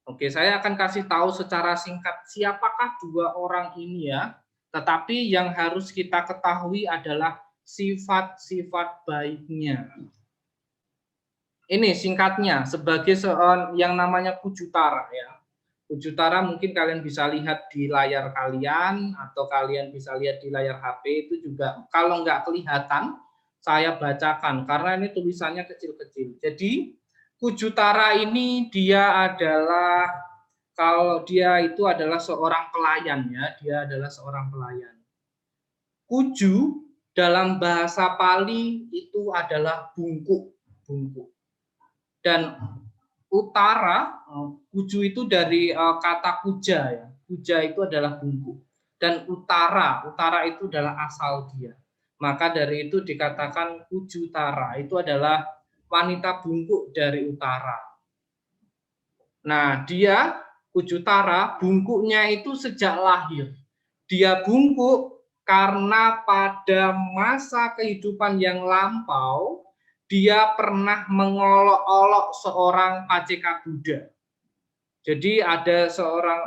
Speaker 2: Oke, saya akan kasih tahu secara singkat siapakah dua orang ini ya. Tetapi yang harus kita ketahui adalah sifat-sifat baiknya. Ini singkatnya sebagai yang namanya kujutara ya. Kujutara mungkin kalian bisa lihat di layar kalian atau kalian bisa lihat di layar HP itu juga. Kalau nggak kelihatan, saya bacakan karena ini tulisannya kecil-kecil. Jadi kujutara ini dia adalah, kalau dia itu adalah seorang pelayan ya, dia adalah seorang pelayan. Kuju dalam bahasa Pali itu adalah bungkuk, bungkuk. Dan utara, kuju itu dari kata kuja ya. Kuja itu adalah bungkuk. Dan utara itu adalah asal dia. Maka dari itu dikatakan kujutara, itu adalah wanita bungkuk dari utara. Nah, dia kujutara, bungkuknya itu sejak lahir. Dia bungkuk karena pada masa kehidupan yang lampau, dia pernah mengolok-olok seorang paceka Buddha. Jadi ada seorang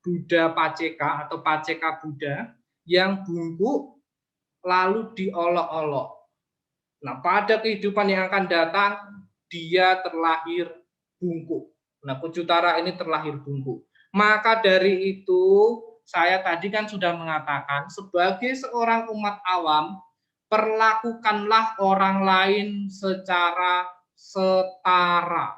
Speaker 2: Buddha paceka atau paceka Buddha yang bungkuk lalu diolok-olok. Nah, pada kehidupan yang akan datang, dia terlahir bungkuk. Nah, kujutara ini terlahir bungkuk. Maka dari itu, saya tadi kan sudah mengatakan, sebagai seorang umat awam, perlakukanlah orang lain secara setara.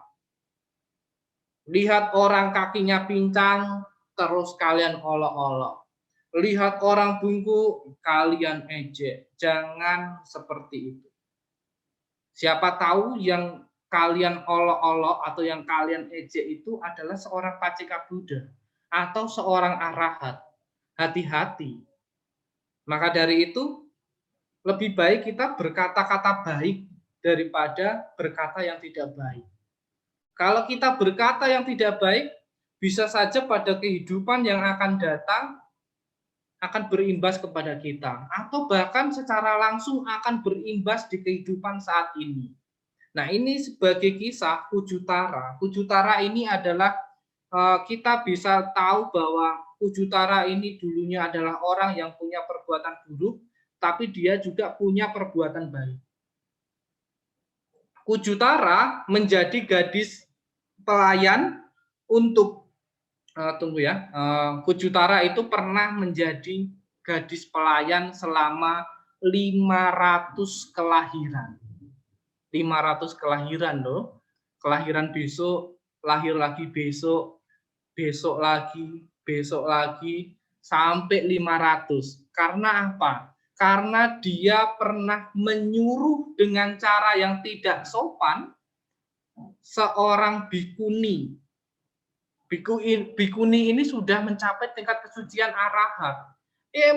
Speaker 2: Lihat orang kakinya pincang, terus kalian olok-olok. Lihat orang bungkuk, kalian ejek. Jangan seperti itu. Siapa tahu yang kalian olok-olok atau yang kalian ejek itu adalah seorang paceka Buddha atau seorang arahat. Hati-hati. Maka dari itu, lebih baik kita berkata-kata baik daripada berkata yang tidak baik. Kalau kita berkata yang tidak baik, bisa saja pada kehidupan yang akan datang akan berimbas kepada kita, atau bahkan secara langsung akan berimbas di kehidupan saat ini. Nah, ini sebagai kisah kujutara. Kujutara ini adalah kita bisa tahu bahwa kujutara ini dulunya adalah orang yang punya perbuatan buruk, tapi dia juga punya perbuatan baik. Kujutara menjadi gadis pelayan untuk Kujutara itu pernah menjadi gadis pelayan selama 500 kelahiran. 500 kelahiran loh. Kelahiran besok, lahir lagi besok, besok lagi sampai 500. Karena apa? Karena dia pernah menyuruh dengan cara yang tidak sopan seorang bikuni. Bikuni ini sudah mencapai tingkat kesucian arahat.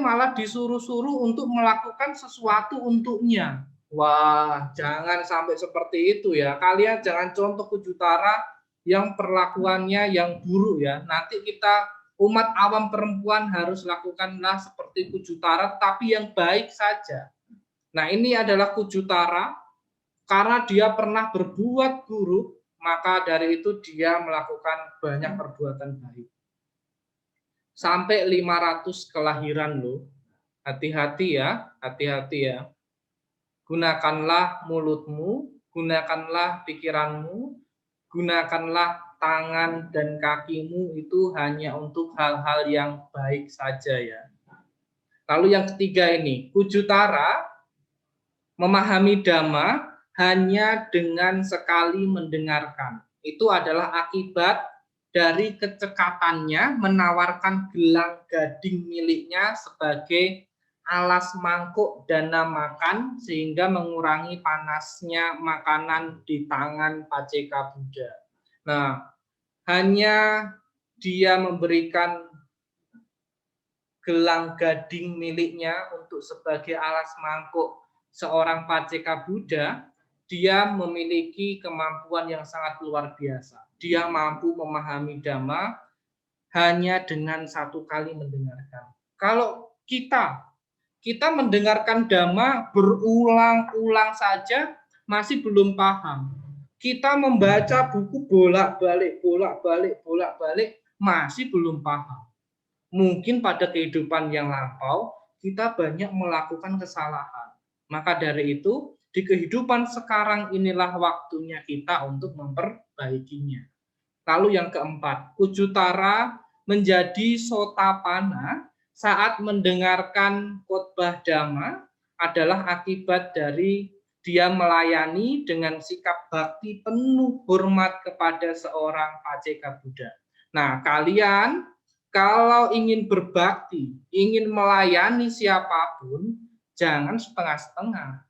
Speaker 2: Malah disuruh-suruh untuk melakukan sesuatu untuknya. Wah, jangan sampai seperti itu ya. Kalian jangan contoh kujutara yang perlakuannya yang buruk ya. Nanti kita umat awam perempuan harus lakukanlah seperti kujutara, tapi yang baik saja. Nah, ini adalah kujutara karena dia pernah berbuat buruk, maka dari itu dia melakukan banyak perbuatan baik. Sampai 500 kelahiran loh. Hati-hati ya, hati-hati ya. Gunakanlah mulutmu, gunakanlah pikiranmu, gunakanlah tangan dan kakimu itu hanya untuk hal-hal yang baik saja ya. Lalu yang ketiga ini, kujutara memahami Dhamma hanya dengan sekali mendengarkan. Itu adalah akibat dari kecekatannya menawarkan gelang gading miliknya sebagai alas mangkuk dana makan sehingga mengurangi panasnya makanan di tangan Paceka Buddha. Nah, hanya dia memberikan gelang gading miliknya untuk sebagai alas mangkuk seorang Paceka Buddha, dia memiliki kemampuan yang sangat luar biasa. Dia mampu memahami Dhamma hanya dengan satu kali mendengarkan. Kalau kita mendengarkan Dhamma berulang-ulang saja masih belum paham. Kita membaca buku bolak-balik masih belum paham. Mungkin pada kehidupan yang lampau kita banyak melakukan kesalahan. Maka dari itu, di kehidupan sekarang inilah waktunya kita untuk memperbaikinya. Lalu yang keempat, Ujutara menjadi sotapana saat mendengarkan khotbah Dhamma adalah akibat dari dia melayani dengan sikap bakti penuh hormat kepada seorang Paceka Buddha. Nah, kalian kalau ingin berbakti, ingin melayani siapapun, jangan setengah-setengah.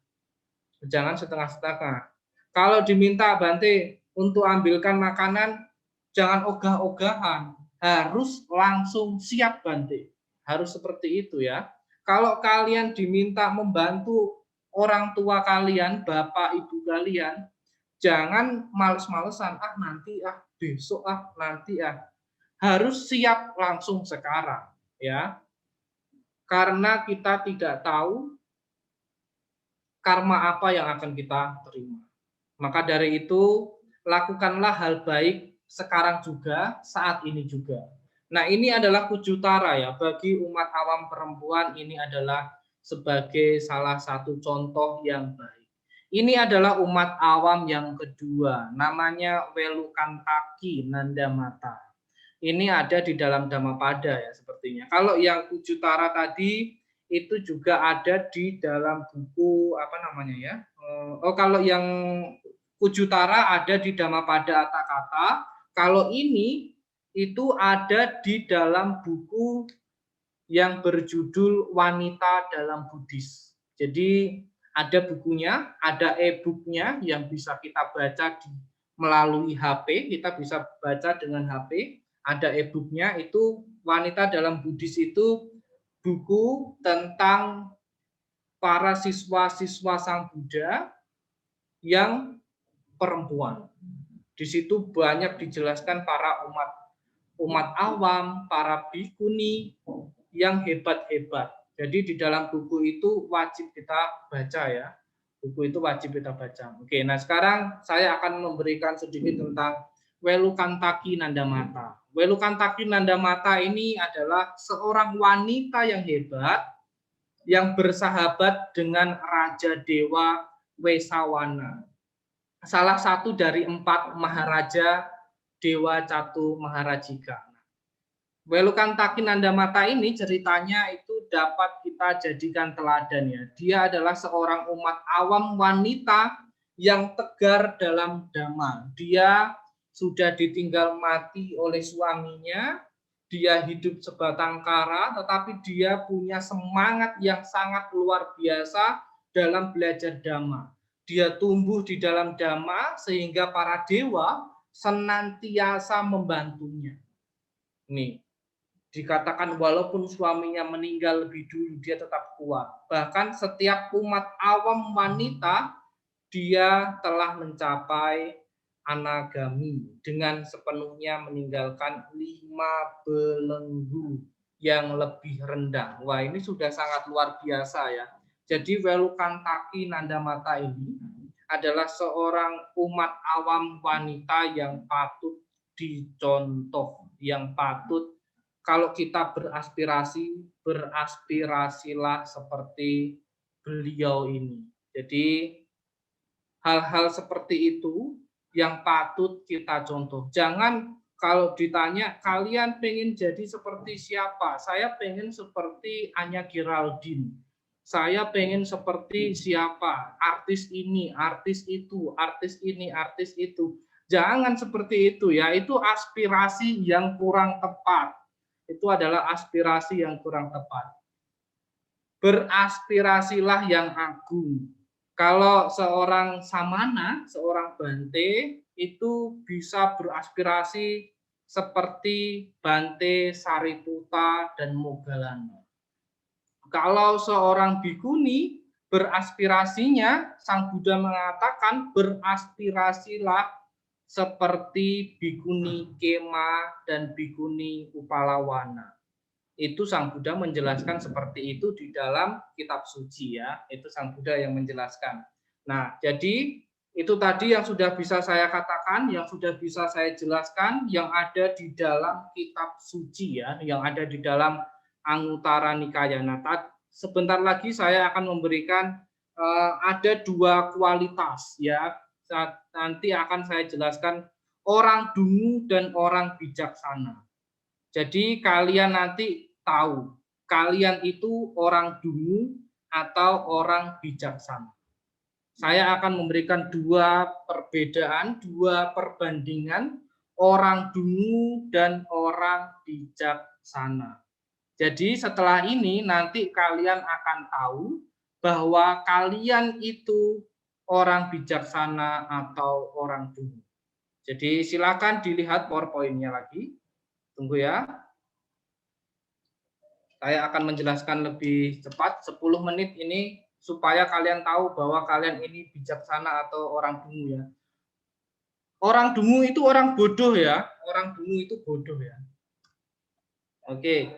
Speaker 2: Jangan setengah-setengah. Kalau diminta Bante untuk ambilkan makanan, jangan ogah-ogahan. Harus langsung siap Bante. Harus seperti itu ya. Kalau kalian diminta membantu orang tua kalian, bapak ibu kalian, jangan males-malesan, nanti besok nanti harus siap langsung sekarang ya. Karena kita tidak tahu karma apa yang akan kita terima. Maka dari itu, lakukanlah hal baik sekarang juga, saat ini juga. Nah, ini adalah Kujutara ya, bagi umat awam perempuan ini adalah sebagai salah satu contoh yang baik. Ini adalah umat awam yang kedua, namanya Welukantaki Nandamata. Ini ada di dalam Dhammapada ya sepertinya. Kalau yang Kujutara tadi itu juga ada di dalam buku apa namanya ya? Kalau yang Kujutara ada di Dhammapada Atthakatha. Kalau ini itu ada di dalam buku yang berjudul Wanita dalam Buddhis. Jadi ada bukunya, ada e-booknya yang bisa kita baca melalui HP, kita bisa baca dengan HP. Ada e-booknya itu Wanita dalam Buddhis itu buku tentang para siswa-siswa Sang Buddha yang perempuan. Di situ banyak dijelaskan para umat awam, para bhikkhuni yang hebat-hebat. Jadi di dalam buku itu wajib kita baca ya. Buku itu wajib kita baca. Oke, nah sekarang saya akan memberikan sedikit tentang Welukantaki Nandamata. Welukantaki Nandamata ini adalah seorang wanita yang hebat yang bersahabat dengan Raja Dewa Wesawana. Salah satu dari 4 Maharaja Dewa Catu Maharajika. Welukantaki Nandamata ini ceritanya itu dapat kita jadikan teladan ya. Dia adalah seorang umat awam wanita yang tegar dalam Dhamma. Dia sudah ditinggal mati oleh suaminya, dia hidup sebatang kara, tetapi dia punya semangat yang sangat luar biasa dalam belajar Dhamma. Dia tumbuh di dalam Dhamma sehingga para dewa senantiasa membantunya. Nih, dikatakan walaupun suaminya meninggal lebih dulu, dia tetap kuat. Bahkan setiap umat awam wanita, dia telah mencapai anagami dengan sepenuhnya meninggalkan 5 belenggu yang lebih rendah. Wah, ini sudah sangat luar biasa ya. Jadi Welukantaki Nandamata ini adalah seorang umat awam wanita yang patut dicontoh, yang patut kalau kita beraspirasilah seperti beliau ini. Jadi hal-hal seperti itu yang patut kita contoh. Jangan kalau ditanya kalian pengen jadi seperti siapa? Saya pengen seperti Anya Geraldine. Saya pengen seperti siapa? Artis ini, artis itu, artis ini, artis itu. Jangan seperti itu ya. Itu aspirasi yang kurang tepat. Itu adalah aspirasi yang kurang tepat. beraspirasilah yang agung. Kalau seorang samana, seorang Bante itu bisa beraspirasi seperti Bante Sariputta dan Moggallana. Kalau seorang bikuni beraspirasinya, Sang Buddha mengatakan beraspirasilah seperti bikuni Kema dan bikuni Upalawana. Itu Sang Buddha menjelaskan seperti itu di dalam kitab suci ya. Itu Sang Buddha yang menjelaskan. Nah, jadi itu tadi yang sudah bisa saya katakan, yang sudah bisa saya jelaskan, yang ada di dalam kitab suci ya, yang ada di dalam Anguttara Nikaya. Nah, sebentar lagi saya akan memberikan ada dua kualitas ya. Nanti akan saya jelaskan orang dungu dan orang bijaksana. Jadi kalian nanti tahu, kalian itu orang dungu atau orang bijaksana. Saya akan memberikan dua perbedaan, dua perbandingan orang dungu dan orang bijaksana. Jadi setelah ini nanti kalian akan tahu bahwa kalian itu orang bijaksana atau orang dungu. Jadi silakan dilihat PowerPoint-nya lagi. Tunggu ya. Saya akan menjelaskan lebih cepat, 10 menit ini supaya kalian tahu bahwa kalian ini bijaksana atau orang dungu ya. Orang dungu itu orang bodoh ya. Orang dungu itu bodoh ya. Oke.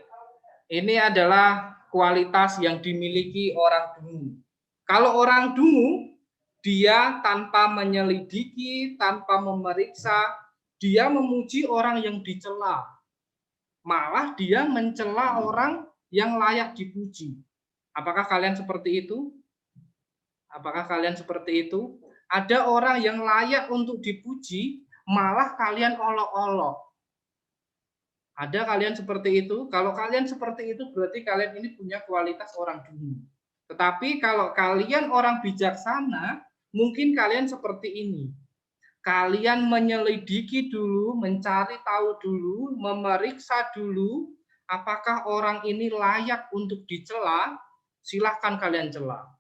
Speaker 2: Ini adalah kualitas yang dimiliki orang dungu. Kalau orang dungu, dia tanpa menyelidiki, tanpa memeriksa, dia memuji orang yang dicela. Malah dia mencela orang yang layak dipuji. Apakah kalian seperti itu? Apakah kalian seperti itu? Ada orang yang layak untuk dipuji, malah kalian olok-olok. Ada kalian seperti itu? Kalau kalian seperti itu, berarti kalian ini punya kualitas orang dungu. Tetapi kalau kalian orang bijaksana, mungkin kalian seperti ini. Kalian menyelidiki dulu, mencari tahu dulu, memeriksa dulu, apakah orang ini layak untuk dicela, silahkan kalian cela.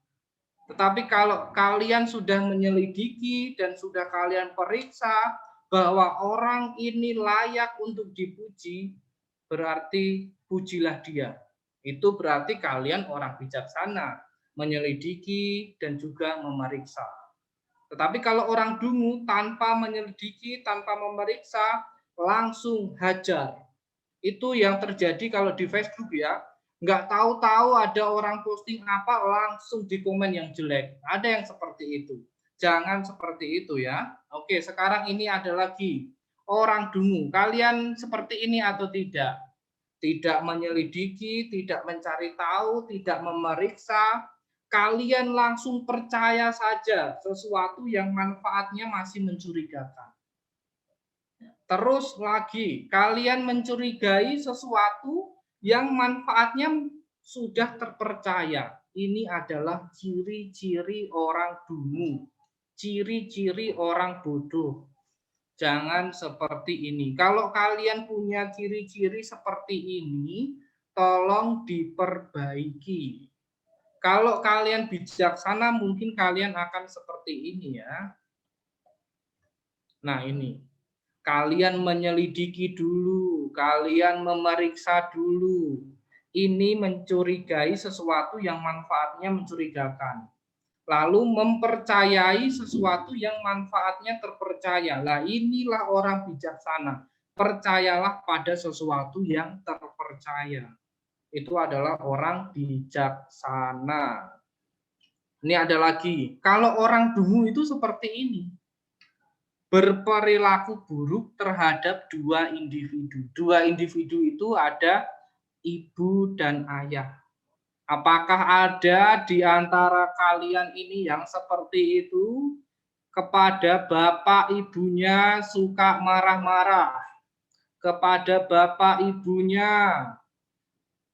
Speaker 2: Tetapi kalau kalian sudah menyelidiki dan sudah kalian periksa bahwa orang ini layak untuk dipuji, berarti pujilah dia. Itu berarti kalian orang bijaksana, menyelidiki dan juga memeriksa. Tetapi kalau orang dungu tanpa menyelidiki, tanpa memeriksa, langsung hajar. Itu yang terjadi kalau di Facebook ya. Nggak tahu-tahu ada orang posting apa, langsung di komen yang jelek. Ada yang seperti itu. Jangan seperti itu ya. Oke, sekarang ini ada lagi orang dungu. Kalian seperti ini atau tidak? Tidak menyelidiki, tidak mencari tahu, tidak memeriksa, kalian langsung percaya saja sesuatu yang manfaatnya masih mencurigakan. Terus lagi, kalian mencurigai sesuatu yang manfaatnya sudah terpercaya. Ini adalah ciri-ciri orang dungu, ciri-ciri orang bodoh. Jangan seperti ini. Kalau kalian punya ciri-ciri seperti ini, tolong diperbaiki. Kalau kalian bijaksana, mungkin kalian akan seperti ini ya. Nah ini, kalian menyelidiki dulu, kalian memeriksa dulu. Ini mencurigai sesuatu yang manfaatnya mencurigakan. Lalu mempercayai sesuatu yang manfaatnya terpercaya. Lah inilah orang bijaksana. Percayalah pada sesuatu yang terpercaya. Itu adalah orang bijaksana. Ini ada lagi. Kalau orang dungu itu seperti ini. Berperilaku buruk terhadap dua individu. Dua individu itu ada ibu dan ayah. Apakah ada di antara kalian ini yang seperti itu? Kepada bapak ibunya suka marah-marah. Kepada bapak ibunya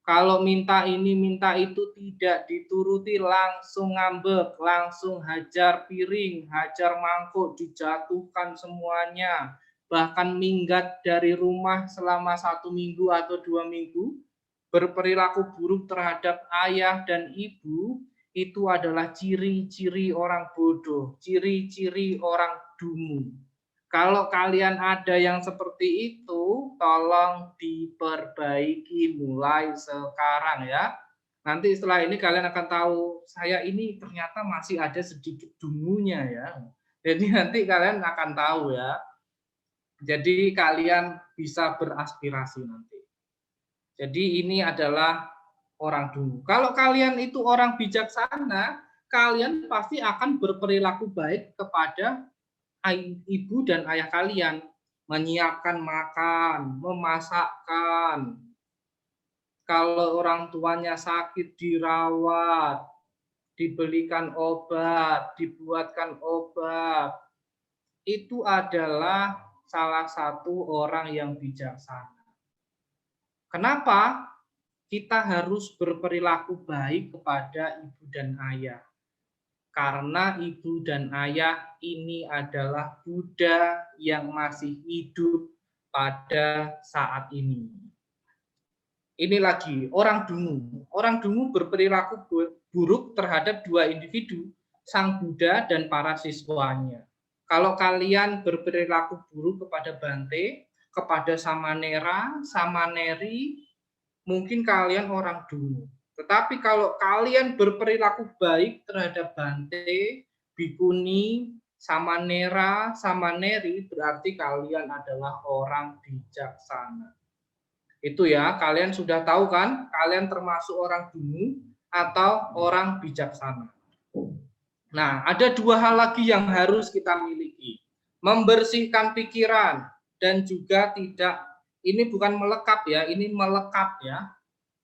Speaker 2: kalau minta ini minta itu tidak dituruti, langsung ngambek, langsung hajar piring, hajar mangkuk, dijatuhkan semuanya. Bahkan minggat dari rumah selama 1 minggu atau 2 minggu. berperilaku buruk terhadap ayah dan ibu itu adalah ciri-ciri orang bodoh, ciri-ciri orang dungu. Kalau kalian ada yang seperti itu, tolong diperbaiki mulai sekarang ya. Nanti setelah ini kalian akan tahu, saya ini ternyata masih ada sedikit dungunya ya. Jadi nanti kalian akan tahu ya. Jadi kalian bisa beraspirasi nanti. Jadi ini adalah orang dungu. Kalau kalian itu orang bijaksana, kalian pasti akan berperilaku baik kepada ibu dan ayah kalian, menyiapkan makan, memasakkan. Kalau orang tuanya sakit dirawat, dibelikan obat, dibuatkan obat. Itu adalah salah satu orang yang bijaksana. Kenapa? Kita harus berperilaku baik kepada ibu dan ayah. Karena ibu dan ayah ini adalah Buddha yang masih hidup pada saat ini. Ini lagi, orang dungu. Orang dungu berperilaku buruk terhadap dua individu, Sang Buddha dan para siswanya. Kalau kalian berperilaku buruk kepada Bante, kepada Samanera, Samaneri, mungkin kalian orang dungu. Tetapi kalau kalian berperilaku baik terhadap Bante, Bikuni, Samanera, Samaneri, berarti kalian adalah orang bijaksana. Itu ya, kalian sudah tahu kan? Kalian termasuk orang dungu atau orang bijaksana. Nah, ada dua hal lagi yang harus kita miliki. Membersihkan pikiran dan juga tidak, ini bukan melekat ya, ini melekat ya.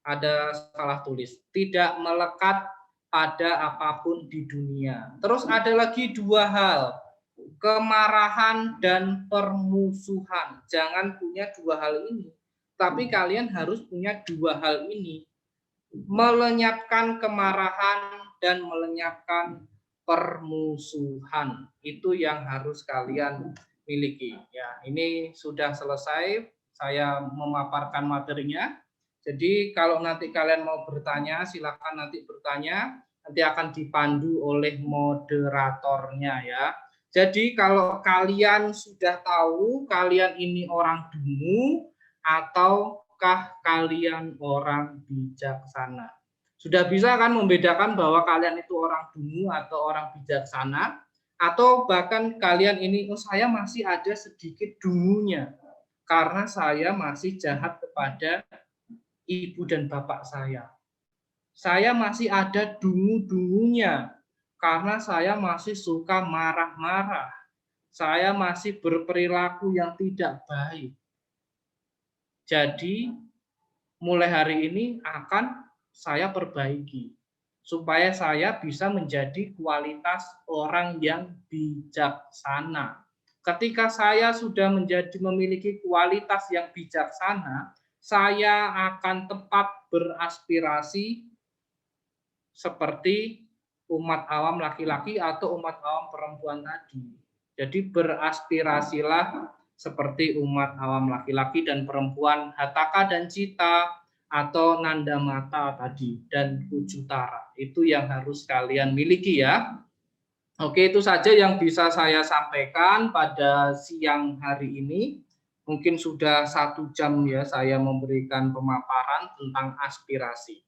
Speaker 2: Ada salah tulis, tidak melekat pada apapun di dunia. Terus ada lagi dua hal, kemarahan dan permusuhan. Jangan punya dua hal ini, tapi kalian harus punya dua hal ini. Melenyapkan kemarahan dan melenyapkan permusuhan. Itu yang harus kalian miliki. Ya, ini sudah selesai saya memaparkan materinya. Jadi kalau nanti kalian mau bertanya, silakan nanti bertanya. Nanti akan dipandu oleh moderatornya ya. Jadi kalau kalian sudah tahu kalian ini orang dungu ataukah kalian orang bijaksana. Sudah bisa kan membedakan bahwa kalian itu orang dungu atau orang bijaksana, atau bahkan kalian ini, oh saya masih ada sedikit dungunya karena saya masih jahat kepada ibu dan bapak saya. Saya masih ada dungu-dungunya karena saya masih suka marah-marah. Saya masih berperilaku yang tidak baik. Jadi mulai hari ini akan saya perbaiki supaya saya bisa menjadi kualitas orang yang bijaksana. Ketika saya sudah memiliki kualitas yang bijaksana, saya akan tepat beraspirasi seperti umat awam laki-laki atau umat awam perempuan tadi. Jadi beraspirasilah seperti umat awam laki-laki dan perempuan Hataka dan Cita atau Nandamata tadi dan Ujutara. Itu yang harus kalian miliki ya. Oke, itu saja yang bisa saya sampaikan pada siang hari ini. Mungkin sudah 1 jam ya saya memberikan pemaparan tentang aspirasi.